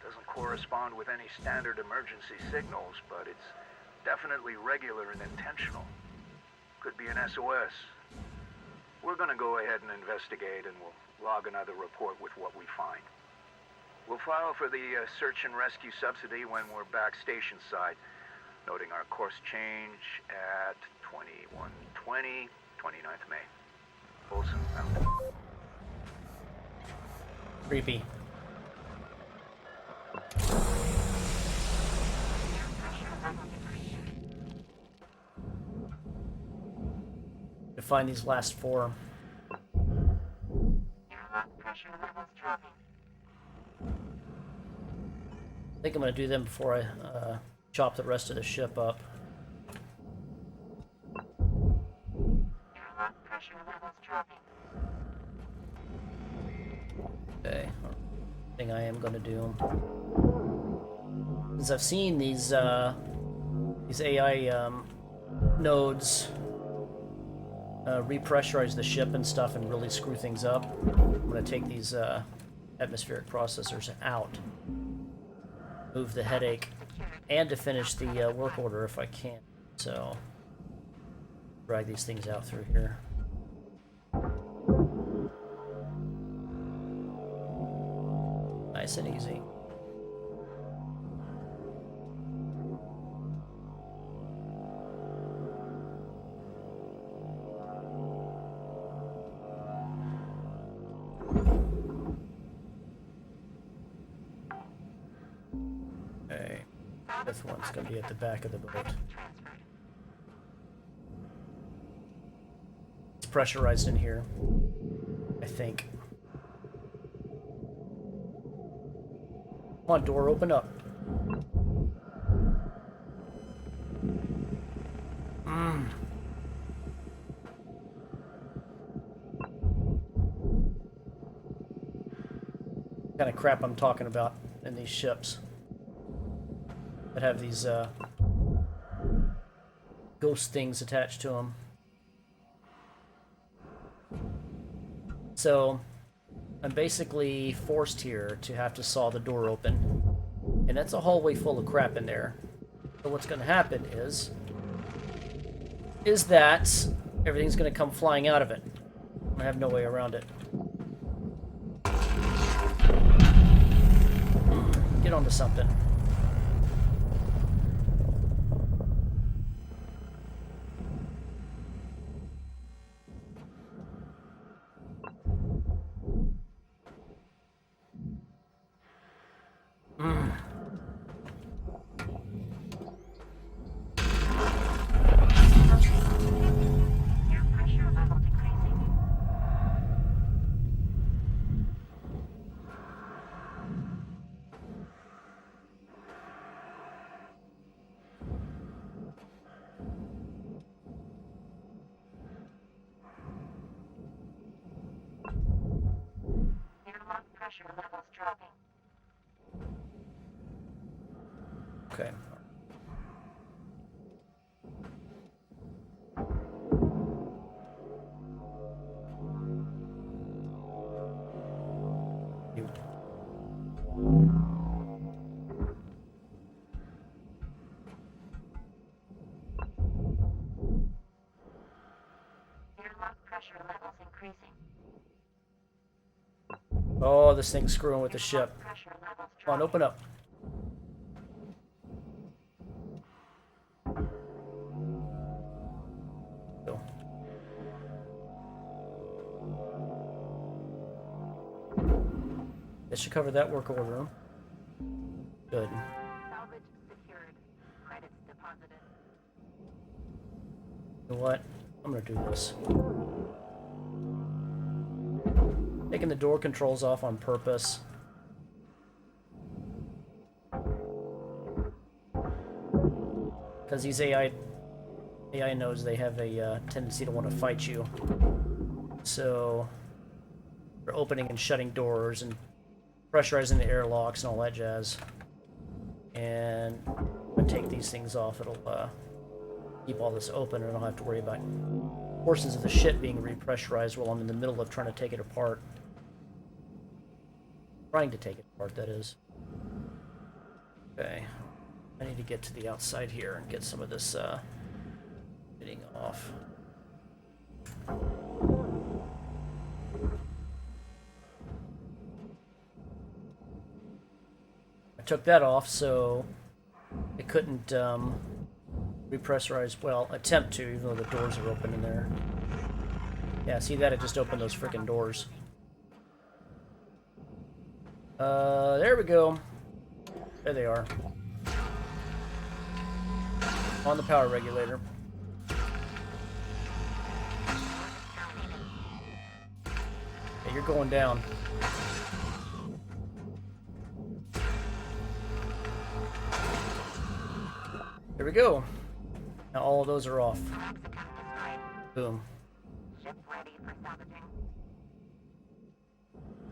doesn't correspond with any standard emergency signals, but it's definitely regular and intentional. Could be an SOS. We're gonna go ahead and investigate, and we'll log another report with what we find. We'll file for the search and rescue subsidy when we're back station side, noting our course change at 2120, 29th May. Olsen out. Creepy. To find these last four. Pressure levels dropping. I think I'm gonna do them before I chop the rest of the ship up. Pressure levels dropping. Okay. Thing I am gonna do. Since I've seen these AI nodes repressurize the ship and stuff and really screw things up, I'm gonna take these atmospheric processors out. Move the headache, and to finish the work order if I can. So, drag these things out through here. Nice and easy. Okay, this one's gonna be at the back of the boat. It's pressurized in here, I think. Come on, door, open up. Kind of crap I'm talking about in these ships that have these ghost things attached to them. So I'm basically forced here to have to saw the door open, and that's a hallway full of crap in there. So what's going to happen is that everything's going to come flying out of it. I have no way around it. Get onto something. Pressure level decreasing. Airlock pressure levels dropping. Okay. You. Airlock pressure levels increasing. Oh, this thing's screwing with the ship. Pressure levels Come on, dropping. open up. Go. This should cover that work order. Good. Salvage secured. Credits deposited. You know what? I'm gonna do this. Taking the door controls off on purpose. Because these AI knows they have a tendency to want to fight you. So for opening and shutting doors and pressurizing the airlocks and all that jazz. And if I take these things off, it'll keep all this open, and I don't have to worry about portions of the ship being repressurized while I'm in the middle of trying to take it apart. Trying to take it apart, that is. Okay. I need to get to the outside here and get some of this fitting off. I took that off so it couldn't repressurize, well, attempt to, even though the doors are open in there. Yeah, see that? It just opened those freaking doors. There we go. There they are. On the power regulator. Okay, you're going down. There we go. Now all of those are off. Boom. Ship ready for salvaging.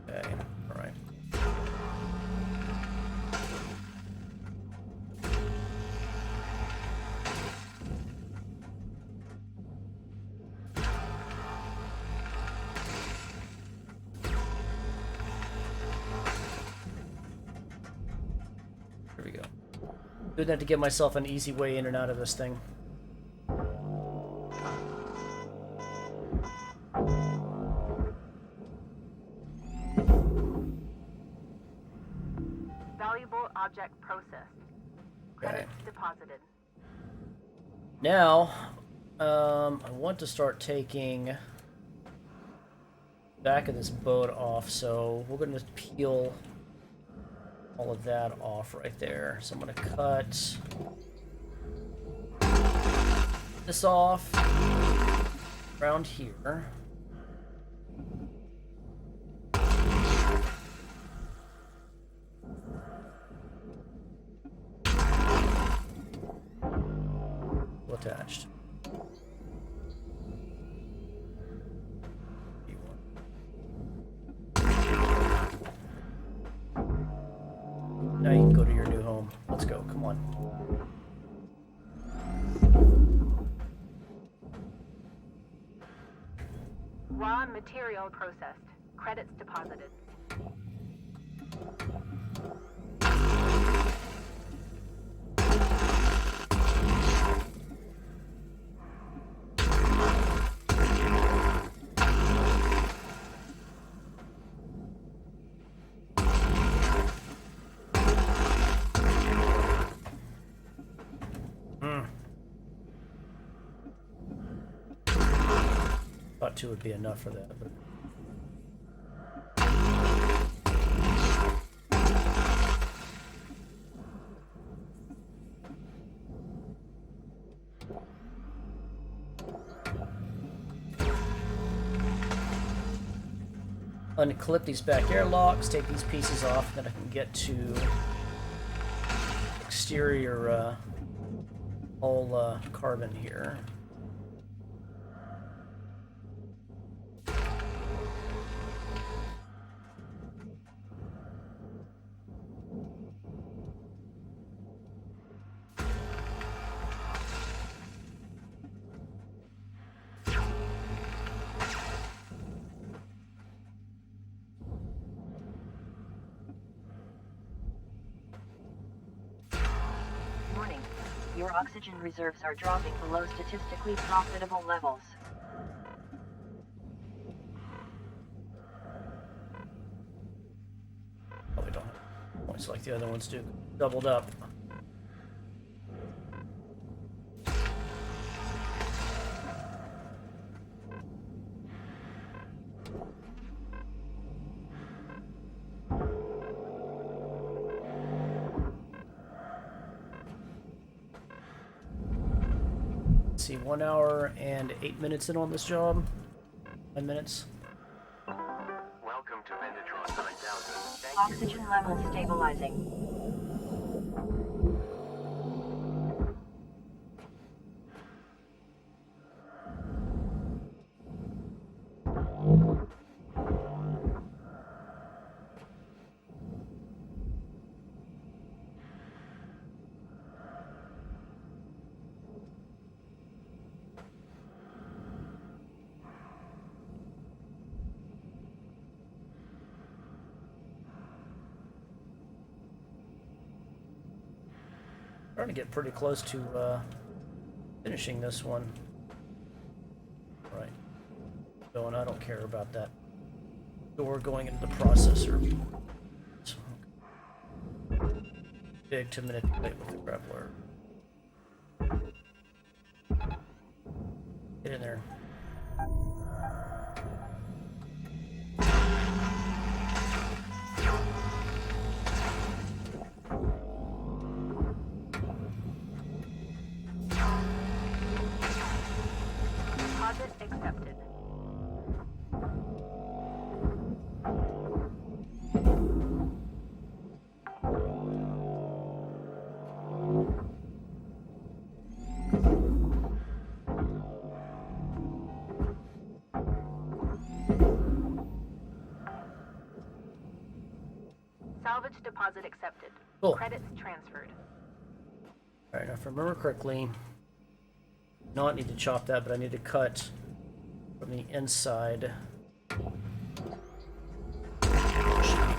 Okay, alright. There we go. Good enough to give myself an easy way in and out of this thing. Valuable object processed. Credits deposited. Now, I want to start taking the back of this boat off, so we're going to peel all of that off right there. So I'm going to cut this off around here. Attached. Now you can go to your new home. Let's go. Come on. Raw material processed. Credits deposited. Thought 2 would be enough for that, but unclip these back airlocks, take these pieces off, and then I can get to exterior all carbon here. Warning. Your oxygen reserves are dropping below statistically profitable levels. Probably don't have points like the other ones do. Doubled up. Let's see, 1 hour and 8 minutes in on this job. 9 minutes. Welcome to Vendatron 9000. Oxygen levels stabilizing. Trying to get pretty close to finishing this one. Right. So, and I don't care about that door going into the processor. So, big to manipulate with the grappler. Get in there. Deposit accepted. Salvage deposit accepted. Cool. Credits transferred. Alright, now if I remember correctly, not need to chop that, but I need to cut from the inside. Should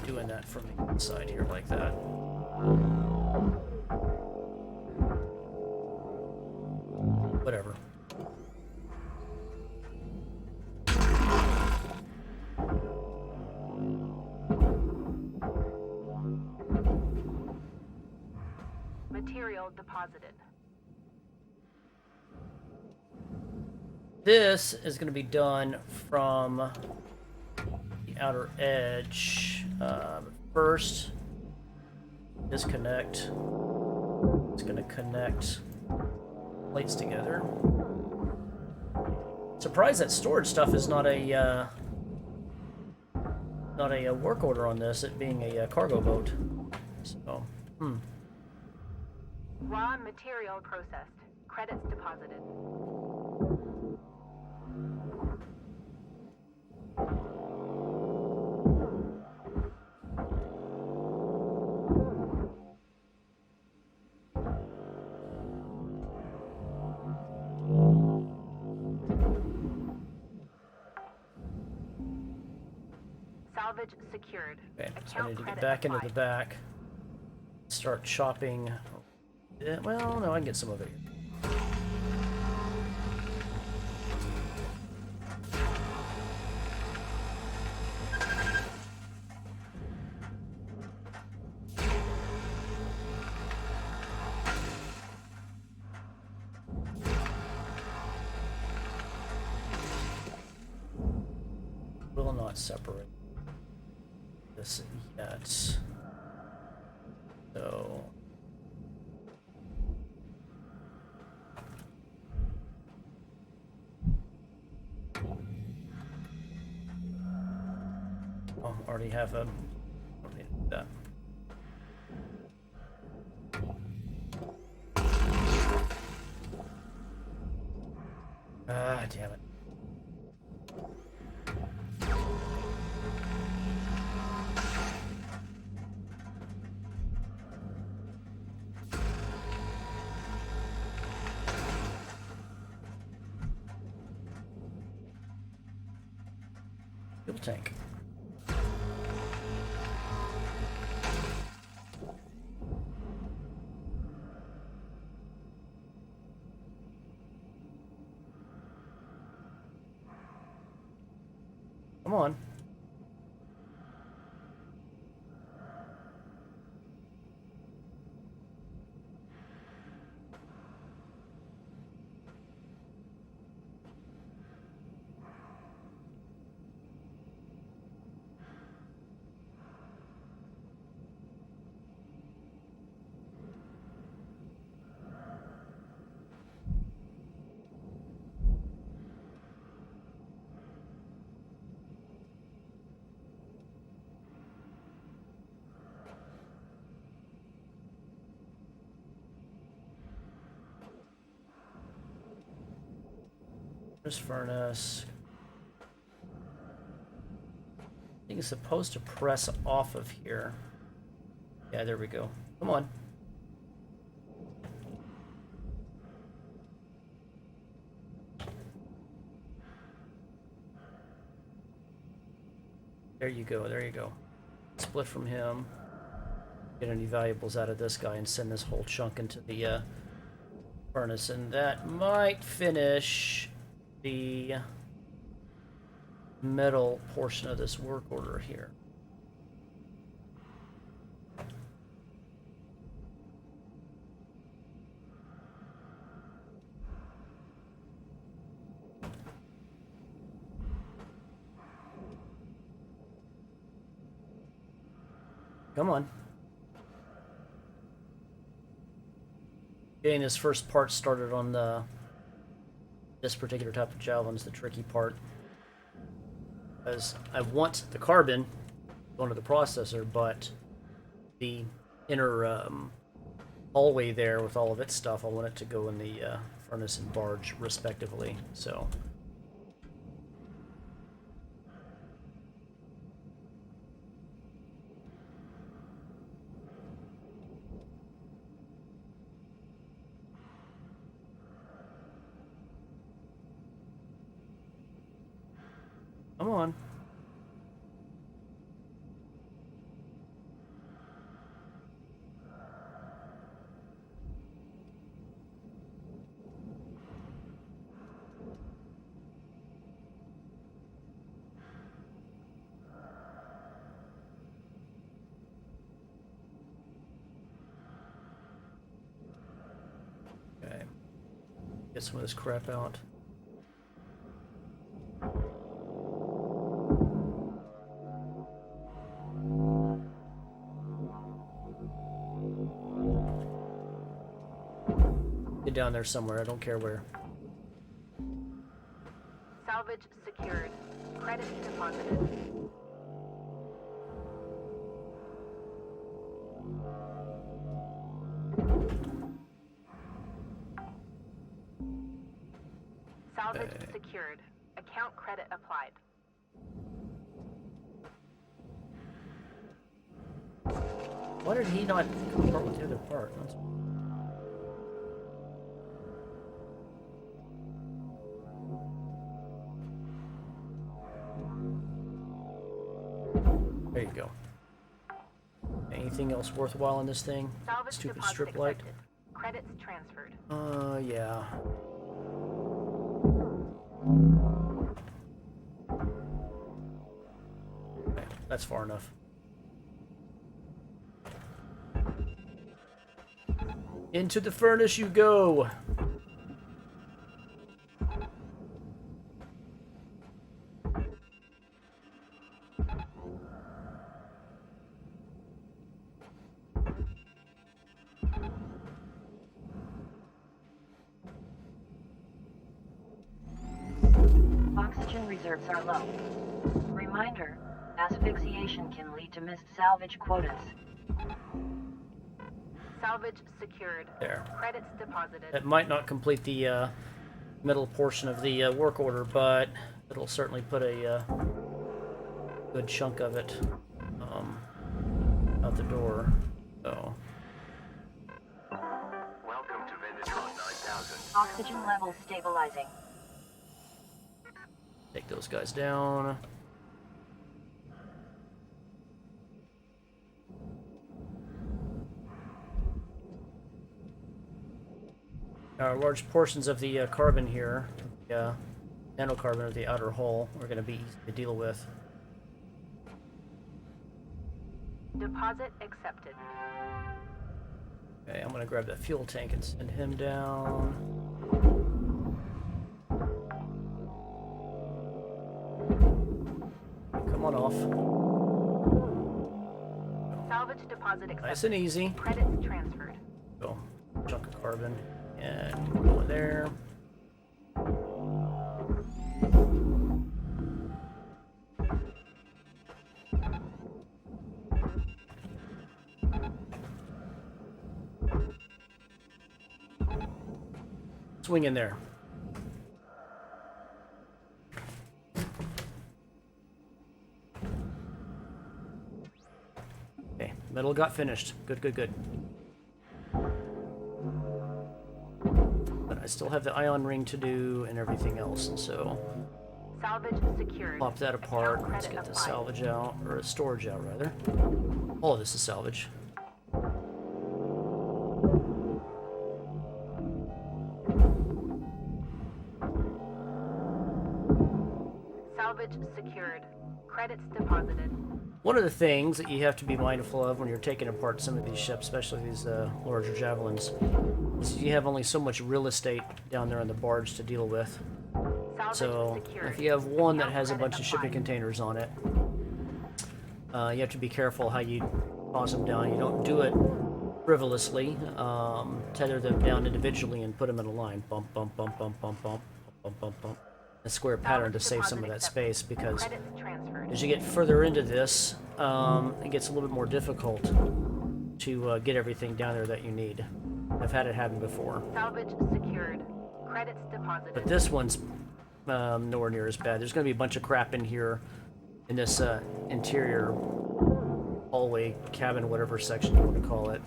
be doing that from the inside here like that. Whatever. Material deposited. This is going to be done from the outer edge. First, disconnect. It's going to connect plates together. Surprised that storage stuff is not a work order on this, it being a cargo boat. So, Raw material processed. Credits deposited. Salvage secured. okay, so I Account need to get credit back into applied. the back. Start chopping. Well, no, I can get some of it here. Will not separate this yet. So already have a don't need that. Ah, damn it. Fuel tank. Come on. This furnace. I think it's supposed to press off of here. Yeah, there we go. Come on. There you go, there you go. Split from him. get any valuables out of this guy and send this whole chunk into the furnace, and that might finish the metal portion of this work order here. Come on. Getting this first part started on this particular type of javelin is the tricky part. Because I want the carbon going to the processor, but the inner hallway there with all of its stuff, I want it to go in the furnace and barge respectively. So come on. Okay. Get some of this crap out. Down there somewhere, I don't care where. Salvage secured. Credits deposited. Salvage secured. Account credit applied. Why did he not compart with the other part? There you go. Anything else worthwhile in this thing? Salvage Stupid deposit strip light. accepted. Credits transferred. Yeah. Okay, that's far enough. Into the furnace you go! Oxygen reserves are low. Reminder, asphyxiation can lead to missed salvage quotas. Salvage secured. There. Credits deposited. It might not complete the middle portion of the work order, but it'll certainly put a good chunk of it out the door. So Welcome to Vendatron 9000. Oxygen levels stabilizing. take those guys down. Large portions of the carbon here, nanocarbon of the outer hull, are going to be easy to deal with. Deposit accepted. Okay, I'm going to grab that fuel tank and send him down. Come on off. Salvage deposit accepted. Nice and easy. Credits transferred. Go. Chunk of carbon. And go in there. Swing in there. Okay, metal got finished. Good, good, good. But I still have the ion ring to do and everything else, and so Salvage secured. pop that apart. Account Let's credit get the applied. salvage out, or storage out rather. All of this is salvage. Credits deposited. One of the things that you have to be mindful of when you're taking apart some of these ships, especially these larger Javelins, is you have only so much real estate down there on the barge to deal with. Salvage So secured. if you have one that Account has a credit bunch of shipping applied. containers on it, you have to be careful how you toss them down. You don't do it frivolously. Tether them down individually and put them in a line. Bump, bump, bump, bump, bump, bump, bump, bump, bump. A square pattern to save some of that space, because Credits transferred. as you get further into this, it gets a little bit more difficult to get everything down there that you need. I've had it happen before. Salvage secured. Credits deposited. But this one's nowhere near as bad. There's going to be a bunch of crap in here, in this interior hallway, cabin, whatever section you want to call it.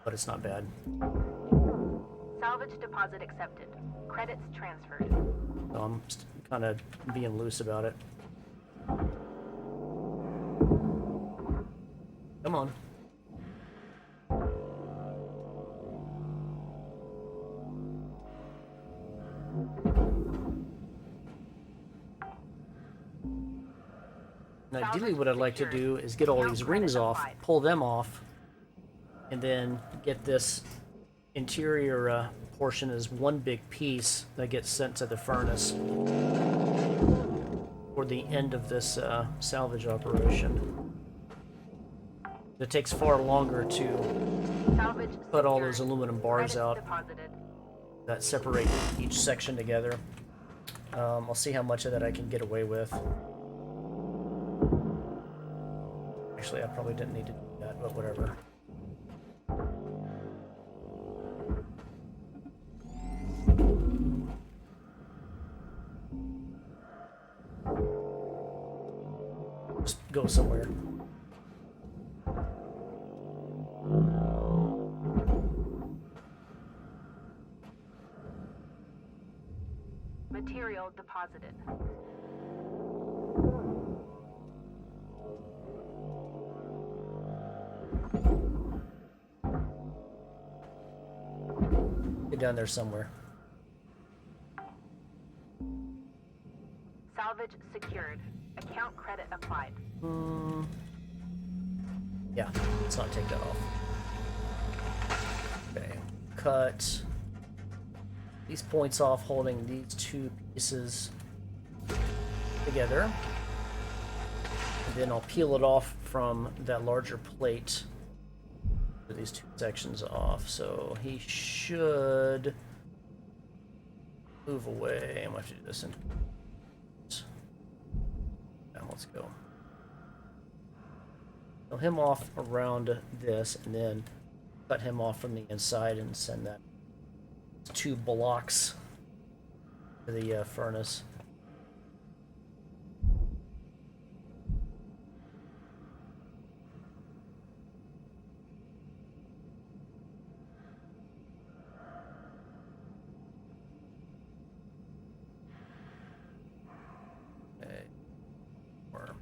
But it's not bad. Salvage deposit accepted. Credits transferred. So I'm kind of being loose about it. Come on. And ideally what I'd like to do is get all these rings off, pull them off, and then get this interior portion as one big piece that gets sent to the furnace for the end of this salvage operation. It takes far longer to Salvage put all secured. those aluminum bars Credits out deposited. that separate each section together. I'll see how much of that I can get away with. Actually, I probably didn't need to do that, but whatever. Just go somewhere. Material deposited. Get down there somewhere. Salvage secured. Account credit applied. Yeah, let's not take that off. Okay, cut these points off, holding these two pieces together. And then I'll peel it off from that larger plate. Put these two sections off, so he should move away. I'm gonna have to do this in. Now let's go. Peel him off around this, and then cut him off from the inside and send that two blocks to the furnace. Okay. Or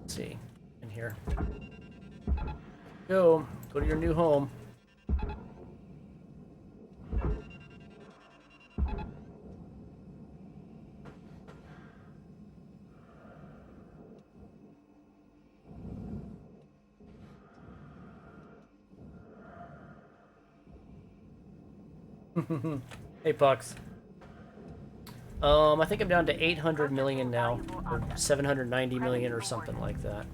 let's see, in here. Go to your new home. Hey, Pucks. I think I'm down to 800 million now, or 790 million or something like that.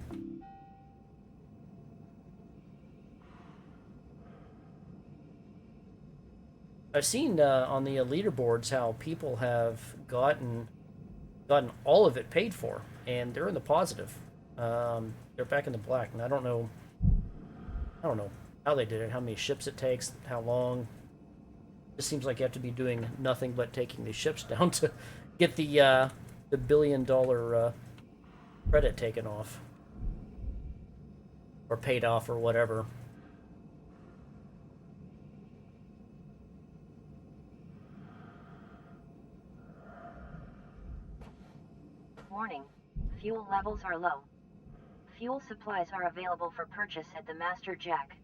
I've seen on the leaderboards how people have gotten all of it paid for, and they're in the positive. They're back in the black, and I don't know how they did it, how many ships it takes, how long. It seems like you have to be doing nothing but taking these ships down to get the $1 billion credit taken off. Or paid off or whatever. Warning. Fuel levels are low. Fuel supplies are available for purchase at the Master Jack.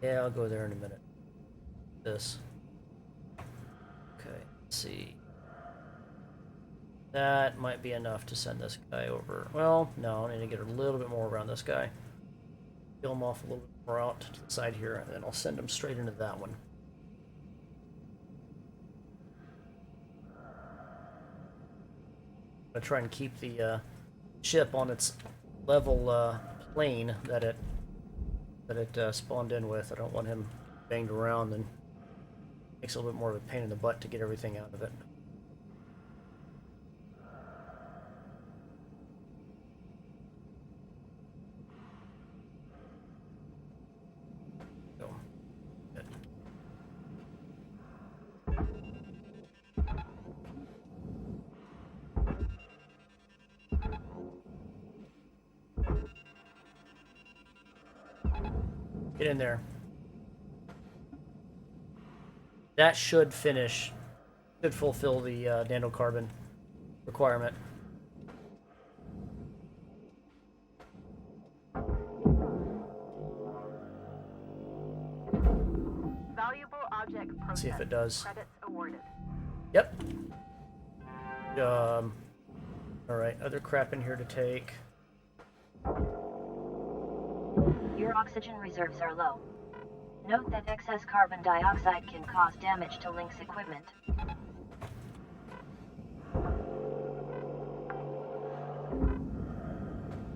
Yeah, I'll go there in a minute. This. Okay, let's see. That might be enough to send this guy over. Well, no, I need to get a little bit more around this guy. Peel him off a little bit more out to the side here, and then I'll send him straight into that one. I'm gonna try and keep the ship on its level plane that it spawned in with. I don't want him banged around, and makes it a little bit more of a pain in the butt to get everything out of it. So, good. Get in there. That should fulfill the nanocarbon requirement. Valuable object processed. See if it does. Credits awarded. Yep. Alright, other crap in here to take. Your oxygen reserves are low. Note that excess carbon dioxide can cause damage to Link's equipment.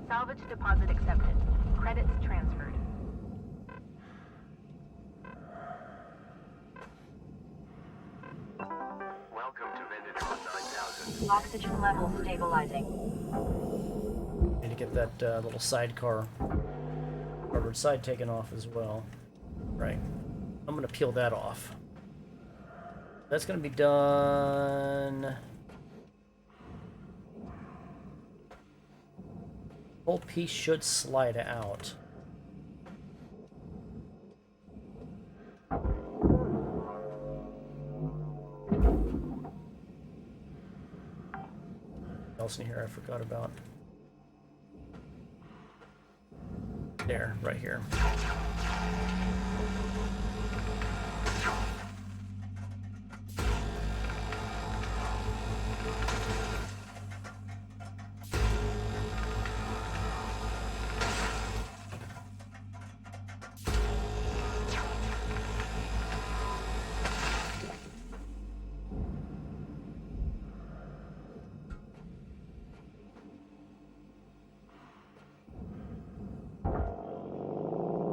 Salvage deposit accepted. Credits transferred. Welcome to Vendatron 9000. Oxygen levels stabilizing. Need to get that little sidecar, covered side taken off as well. Right. I'm gonna peel that off. That's gonna be done. Whole piece should slide out. What else in here I forgot about? There, right here.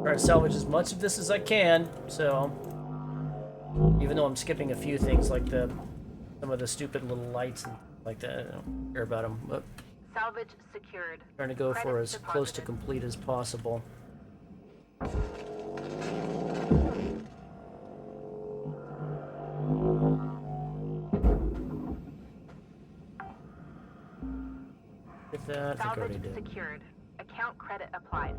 Try to salvage as much of this as I can, so even though I'm skipping a few things like some of the stupid little lights and like that, I don't care about them, but Salvage secured. trying to go for Credits as close to deposited. complete as possible. Get that, I think I already Salvage did. secured. Account credit applied.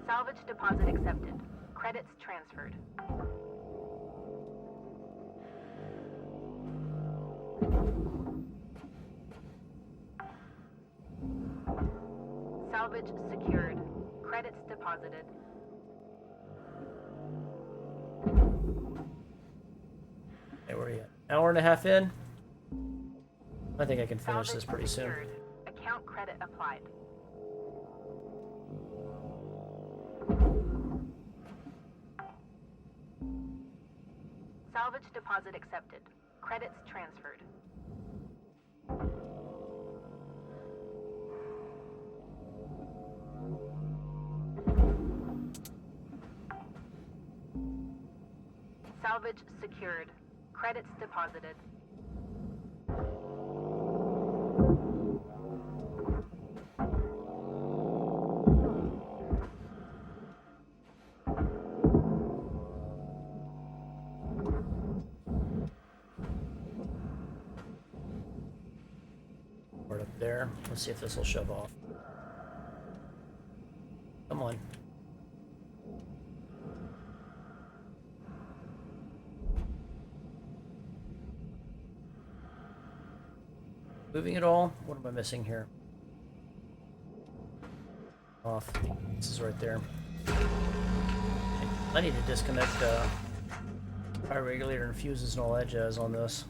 Salvage deposit accepted. Credits transferred. Salvage secured. Credits deposited. Hey, where are you at? Hour and a half in? I think I can finish Salvage this pretty soon. secured. Account credit applied. Salvage deposit accepted. Credits transferred. Salvage secured. Credits deposited. Right up there. Let's see if this will shove off. Come on. Moving it all? What am I missing here? Off. This is right there. I need to disconnect power regulator and fuses and all that jazz on this.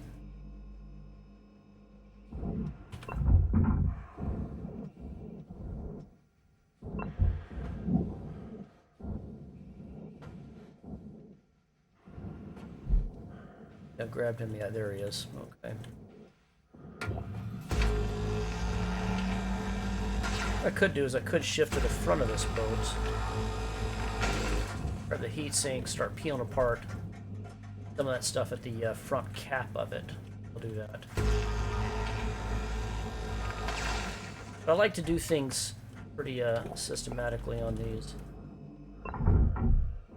I grabbed him. Yeah, there he is. Okay. What I could do is I could shift to the front of this boat. Grab the heat sink, start peeling apart some of that stuff at the front cap of it. We'll do that. But I like to do things pretty systematically on these.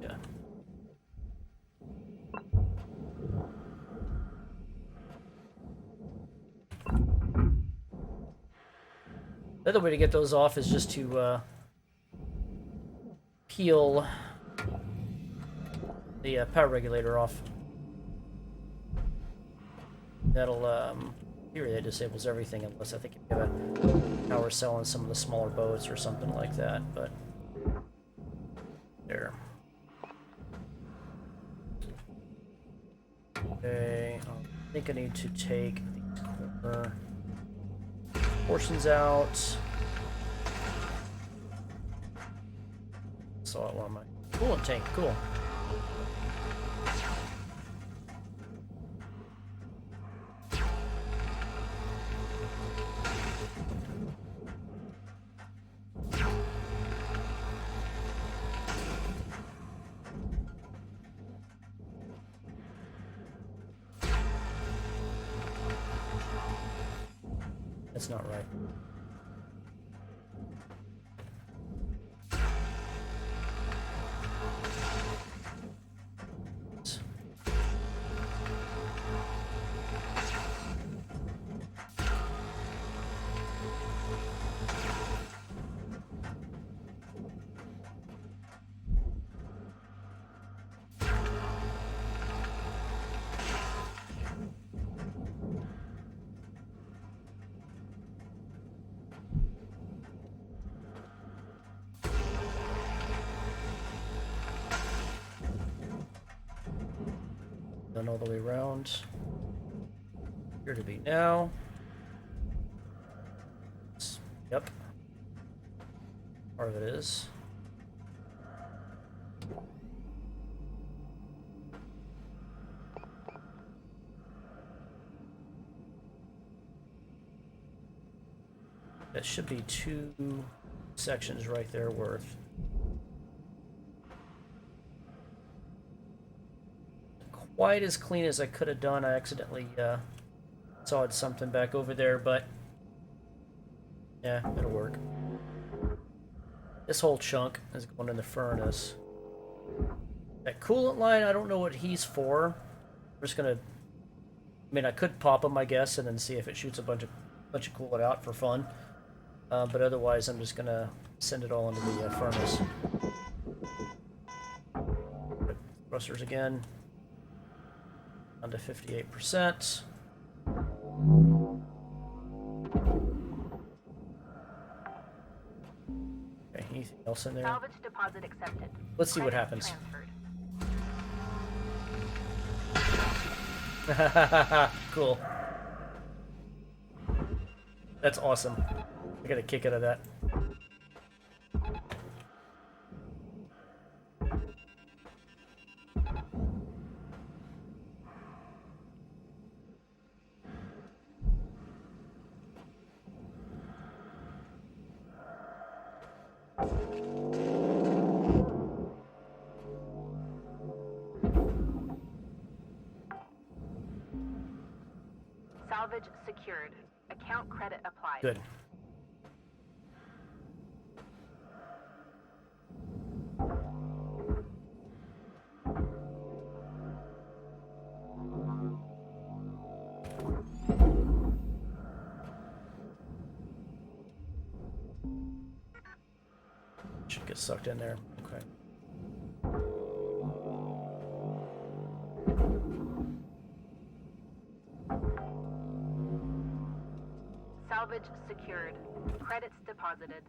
Yeah. The other way to get those off is just to peel the power regulator off. That'll, here that disables everything unless I think you have a power cell on some of the smaller boats or something like that, but there. Okay, I think I need to take these corner portions out. Saw it on my coolant tank. Cool. That's not right. Done all the way around. Here to be now. Yep. Part of it is. That should be 2 sections right there worth. Quite as clean as I could have done. I accidentally sawed something back over there, but yeah, it'll work. This whole chunk is going in the furnace. That coolant line, I don't know what he's for. I'm just gonna, I mean, I could pop him, I guess, and then see if it shoots a bunch of coolant out for fun. But otherwise, I'm just gonna send it all into the furnace. Thrusters again. Down to 58%. Okay, anything else in there? Salvage deposit accepted. Let's see what Credits happens. Cool. That's awesome. I got a kick out of that. Salvage secured. Account credit applied. Good. Should get sucked in there. Okay. Salvage secured. Credits deposited.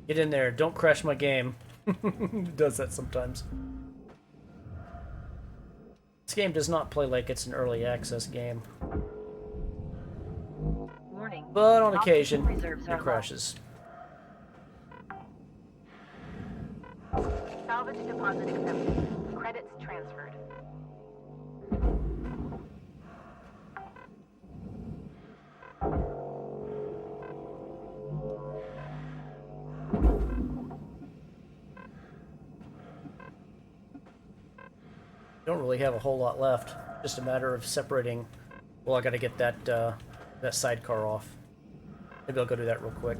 Get in there. Don't crash my game. It does that sometimes. This game does not play like it's an early access game. Warning. But on Oxygen occasion, reserves are it low. crashes. Salvage deposit accepted. Credits transferred. Don't really have a whole lot left. Just a matter of separating. Well, I gotta get that that sidecar off. Maybe I'll go do that real quick.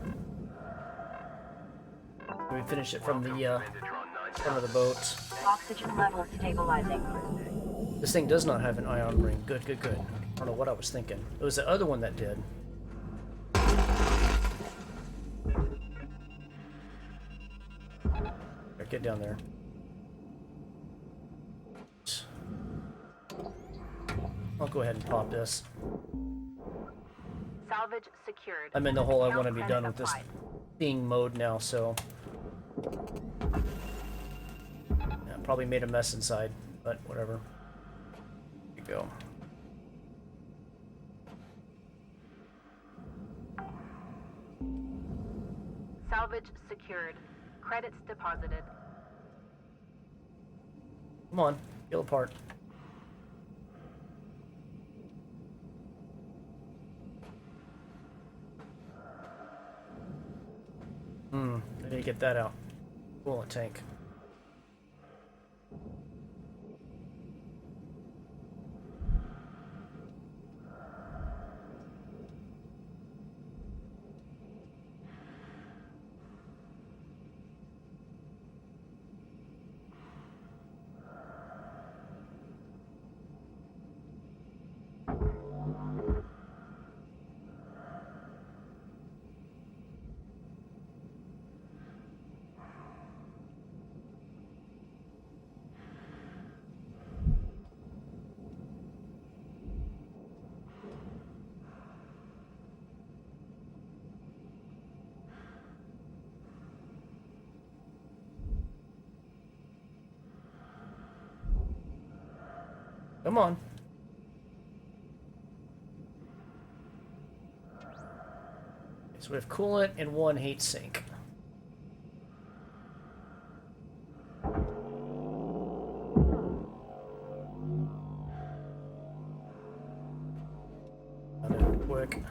We finish it from the front of the boat. Oxygen levels stabilizing. This thing does not have an ion ring. Good, good, good. I don't know what I was thinking. It was the other one that did. Here, get down there. I'll go ahead and pop this. Salvage secured. I'm in the hole. I Account want to be credit done with this applied. theme mode now, so... Yeah, probably made a mess inside, but whatever. Here you go. Salvage secured. Credits deposited. Come on, peel apart. I need to get that out. Coolant tank. Come on. So we have coolant and one heat sink. Quick.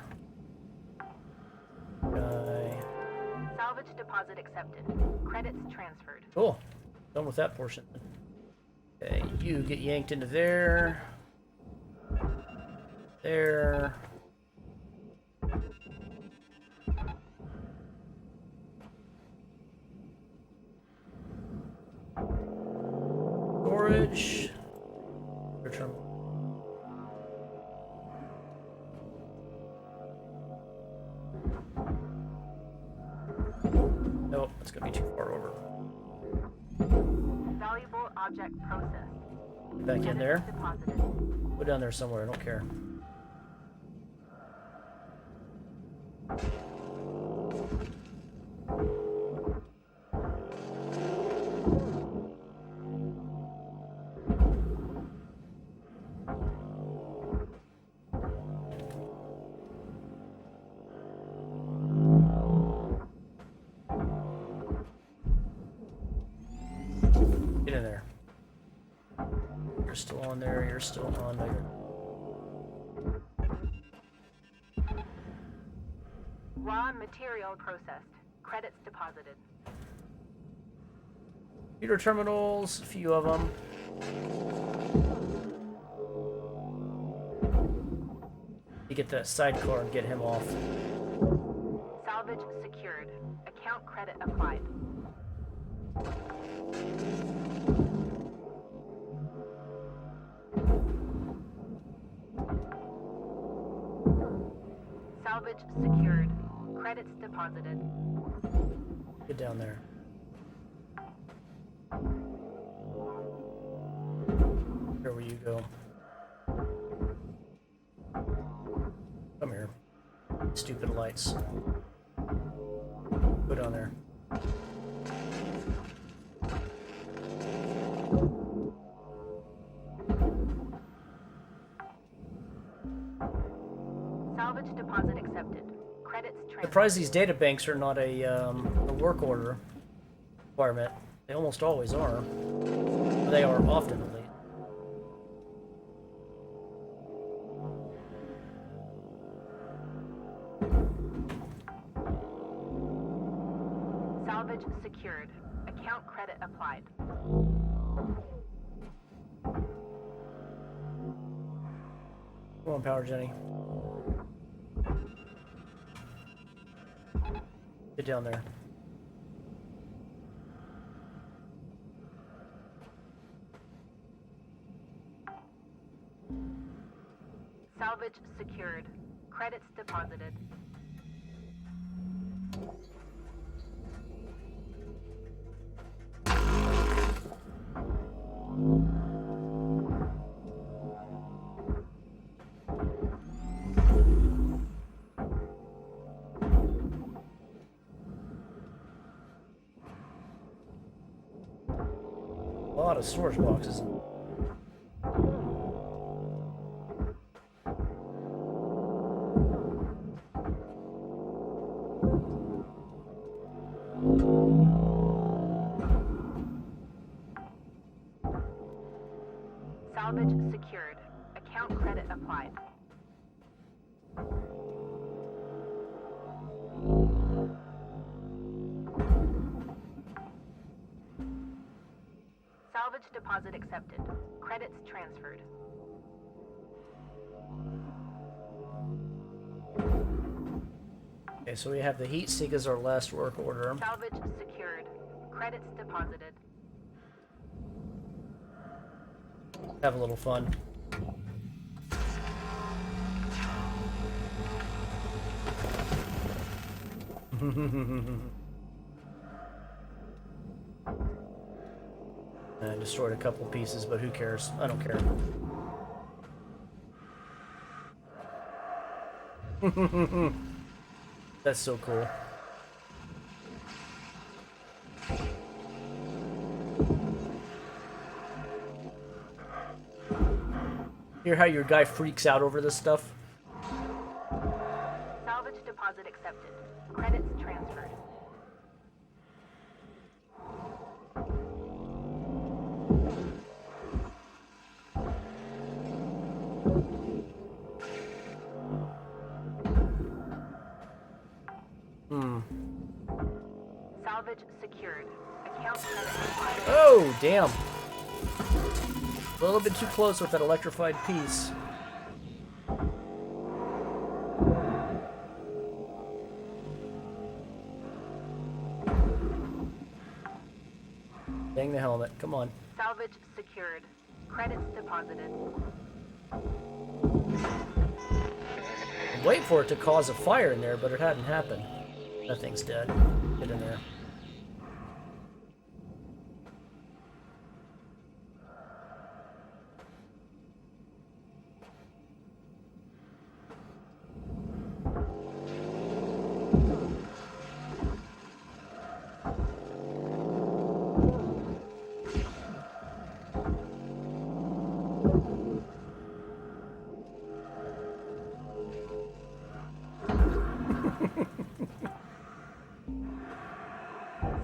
Salvage deposit accepted. Credits transferred. Cool. Done with that portion. Okay, you get yanked into there. There. Storage. Return. Nope, that's gonna be too far over. Valuable object processed. Back in there. Deposited. Go down there somewhere, I don't care. Get in there. You're still on there, you're still on there. Raw material processed. Credits deposited. Computer terminals, a few of them. You get that sidecar and get him off. Salvage secured. Account credit applied. Salvage secured. Credits deposited. Get down there. Where will you go? Come here. Stupid lights. Go down there. Salvage deposit accepted. Credits transferred. Surprised these data banks are not a work order requirement. They almost always are. They are often, at least. Salvage secured. Account credit applied. Come on, Power Jenny. Get down there. Salvage secured. Credits deposited. A lot of storage boxes. Salvage secured. Account credit applied. Salvage deposit accepted. Credits transferred. Okay, so we have the heat sink as our last work order. Salvage secured. Credits deposited. Have a little fun. I destroyed a couple pieces, but who cares? I don't care. That's so cool. Hear how your guy freaks out over this stuff? Salvage deposit accepted. Credits transferred. Salvage secured. Account credit applied. Oh, damn. A little bit too close with that electrified piece. Dang the helmet. Come on. Salvage secured. Credits deposited. Wait for it to cause a fire in there, but it hadn't happened. That thing's dead. Get in there.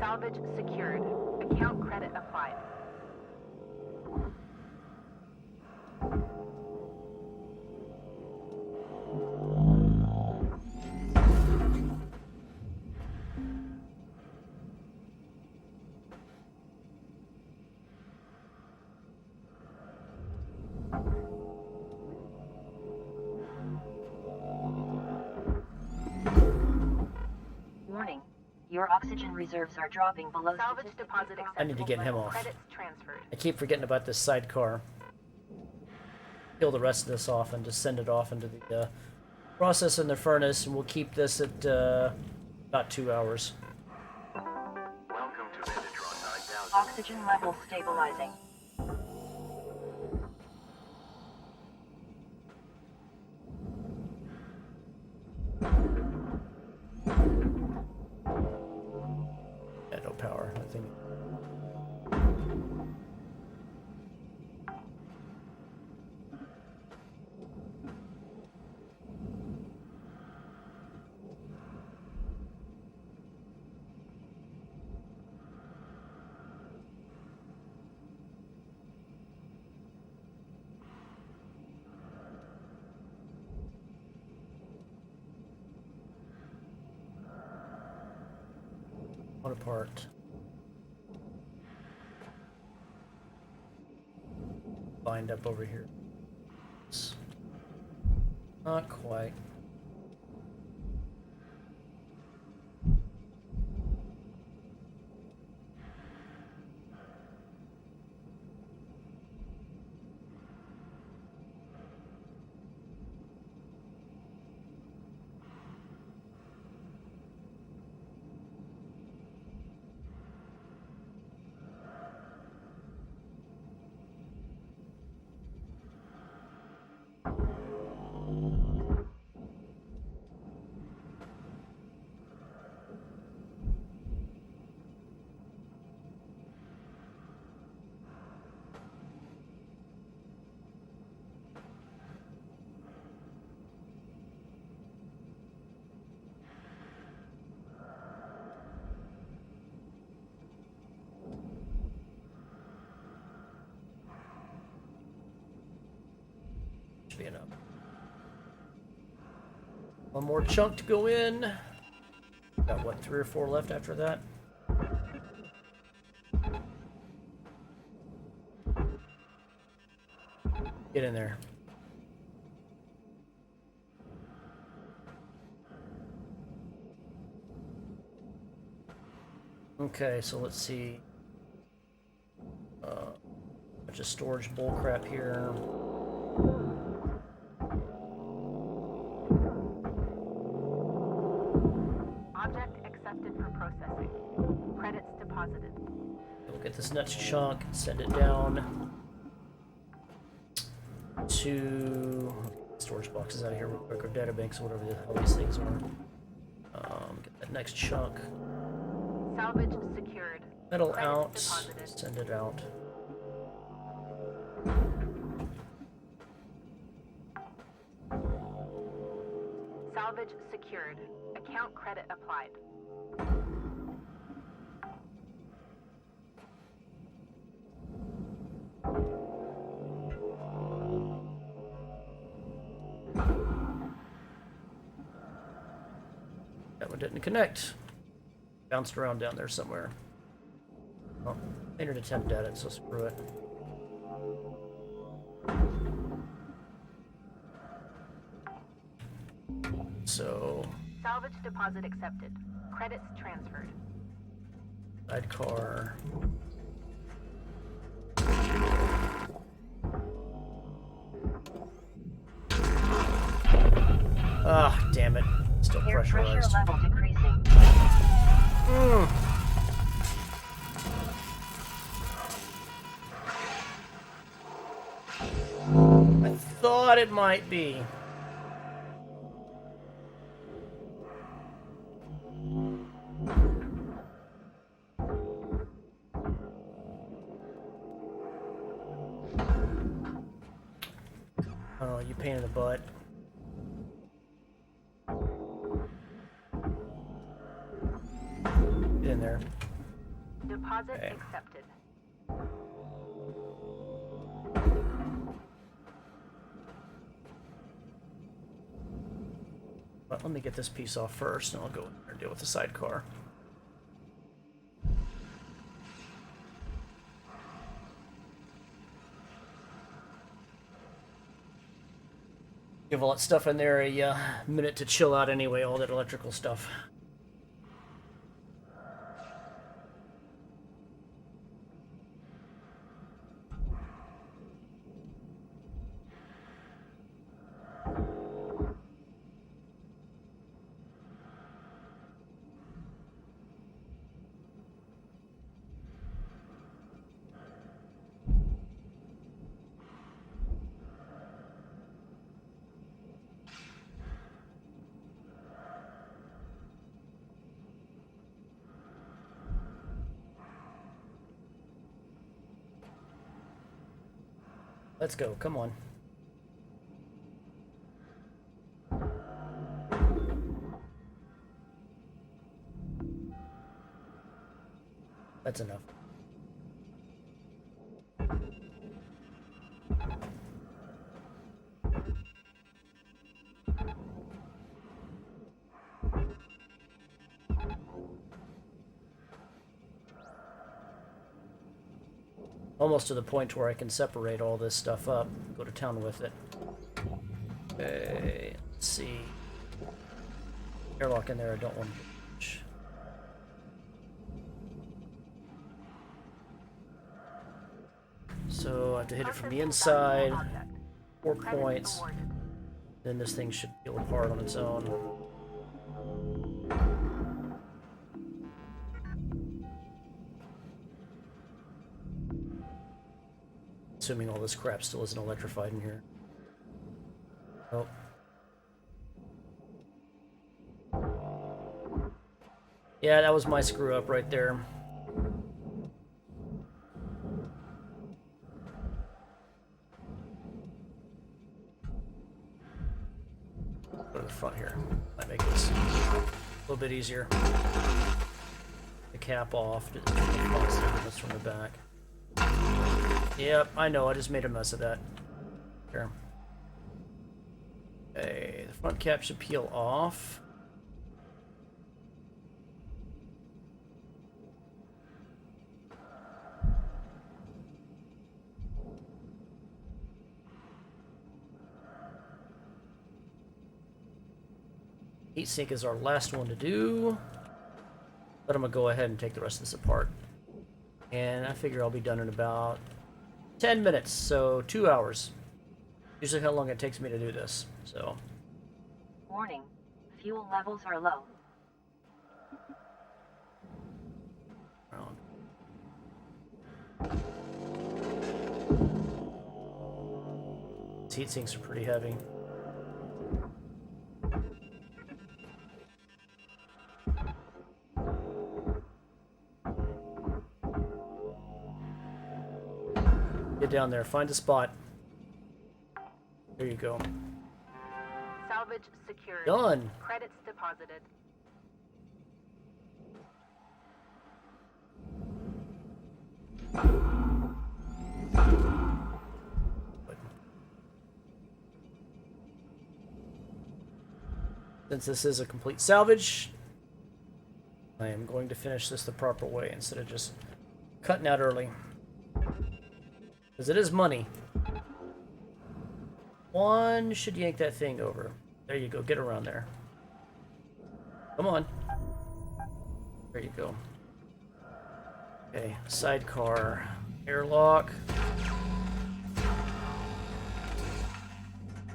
Salvage secured. Account credit applied. Your oxygen reserves are dropping below Salvage statistical deposit I need to get him off. Credits transferred. I keep forgetting about this sidecar. Kill the rest of this off and just send it off into the process in the furnace, and we'll keep this at about 2 hours. Welcome to Vendatron 9000. Oxygen levels stabilizing. Yeah, no power. I think. One apart. Bind up over here. Not quite. Should be enough. One more chunk to go in. Got what, 3 or 4 left after that? Get in there. Okay, so let's see. Bunch of storage bull crap here. Object accepted for processing. Credits deposited. We'll get this next chunk, send it down to storage boxes out of here real quick, or data banks, or whatever the hell these things are. Get that next chunk. Salvage secured. Metal Credits out, deposited. send it out. Salvage secured. Account credit applied. That one didn't connect. Bounced around down there somewhere. Oh, made an attempt at it, so screw it. So, Salvage deposit accepted. Credits transferred. sidecar. Ah, damn it. Still Air pressure pressurized. level decreasing. I thought it might be. Oh, you pain in the butt. Get in there. Deposit Okay. accepted. But let me get this piece off first, and I'll go in there and deal with the sidecar. Give all that stuff in there a minute to chill out anyway, all that electrical stuff. Let's go. Come on. That's enough. Almost to the point where I can separate all this stuff up, go to town with it. Okay, let's see. Airlock in there, I don't want to touch. So I have to hit it from the inside. 4 points. Then this thing should peel apart on its own. Assuming all this crap still isn't electrified in here. Oh. Yeah, that was my screw up right there. Go to the front here. Might make this a little bit easier. The cap off. This from the back. Yep, I know, I just made a mess of that. Here. Okay, the front cap should peel off. Heatsink is our last one to do. But I'm gonna go ahead and take the rest of this apart. And I figure I'll be done in about 10 minutes, so 2 hours. Usually how long it takes me to do this, so. Warning. Fuel levels are low. These heat sinks are pretty heavy. Get down there, find a spot. There you go. Salvage secured. Done. Credits deposited. Since this is a complete salvage, I am going to finish this the proper way instead of just cutting out early. Because it is money. One should yank that thing over. There you go, get around there. Come on. There you go. Okay, sidecar, airlock.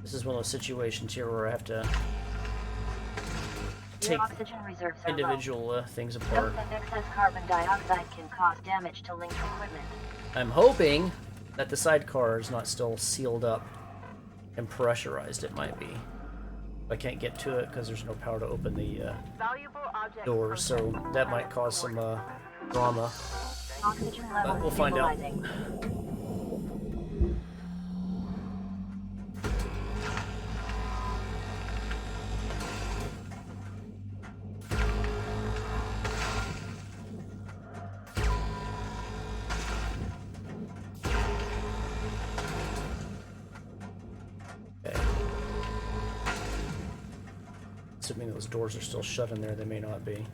This is one of those situations here where I have to take Oxygen reserves are individual things apart. Note that excess carbon dioxide can cause damage to linked equipment. I'm hoping that the sidecar is not still sealed up and pressurized. It might be. I can't get to it because there's no power to open the Valuable object doors, so processed. that might cause some drama. Oxygen But levels we'll find out. stabilizing. Okay. Assuming those doors are still shut in there, they may not be.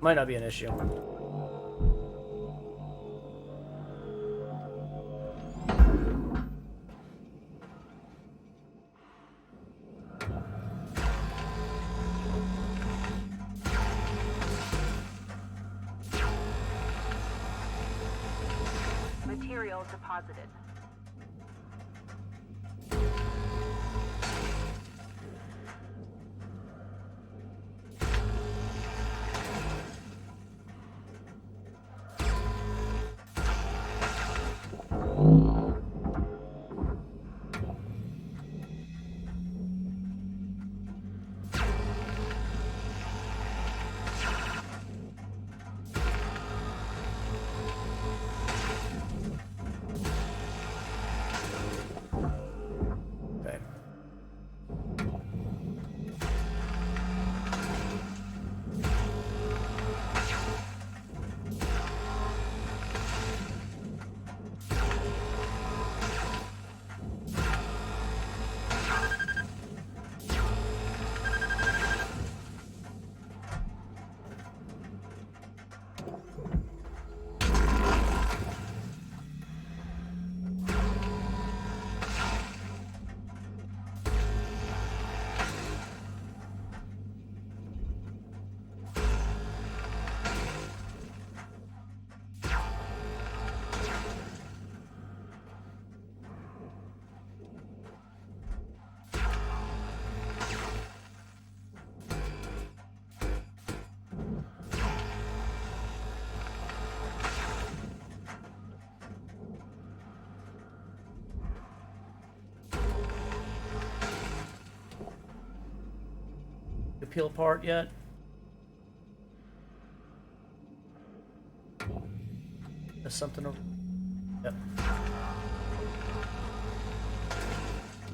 Might not be an issue. Material deposited. peel apart yet? There's something over... Yep.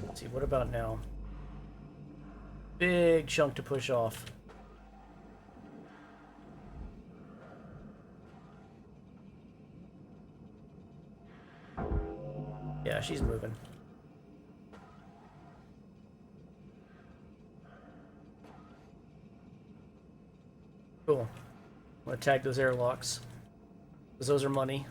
Let's see, what about now? Big chunk to push off. Yeah, she's moving. Cool. I'm gonna tag those airlocks, because those are money.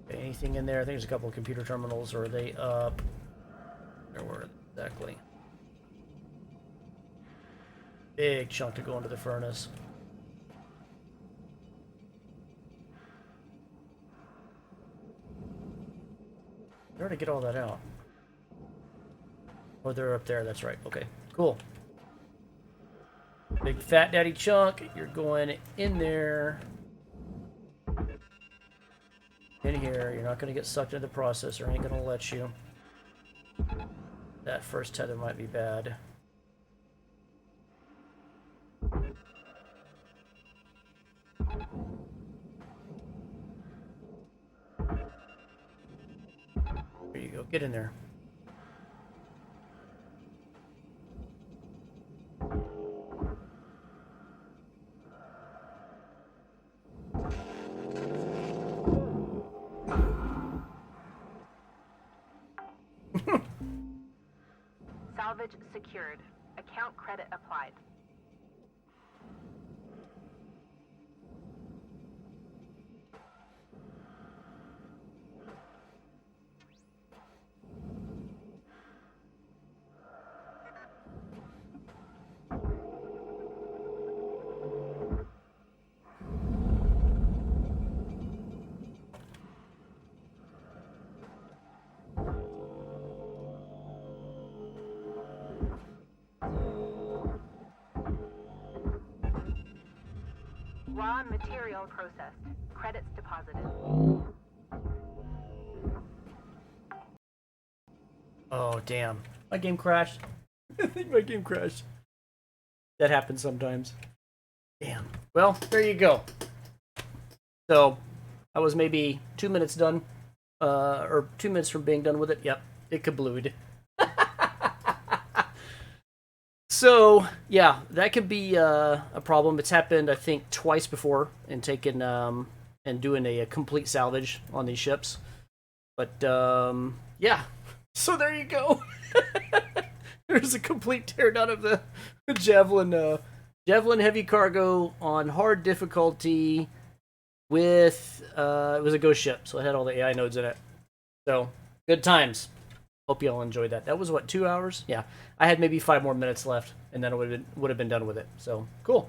Okay, anything in there? I think there's a couple of computer terminals. Or are they up? Where were they exactly? Big chunk to go into the furnace. Where to get all that out? Oh, they're up there. That's right. Okay, cool. Big fat daddy chunk. You're going in there. In here. You're not going to get sucked into the processor. Ain't going to let you. That first tether might be bad. There you go. Get in there. Salvage secured. Account credit applied. Raw material processed. Credits deposited. Oh, damn. My game crashed. I think my game crashed. That happens sometimes. Damn. Well, there you go. So, I was maybe 2 minutes done. Or 2 minutes from being done with it. Yep. It kablooed. So, yeah, that could be a problem. It's happened, I think, twice before in taking and doing a complete salvage on these ships. But yeah, so there you go. There's a complete teardown of the Javelin Javelin heavy cargo on hard difficulty with it was a ghost ship, so it had all the AI nodes in it. So good times. Hope you all enjoyed that. That was what, 2 hours? Yeah, I had maybe 5 more minutes left, and then it would have been done with it. So cool.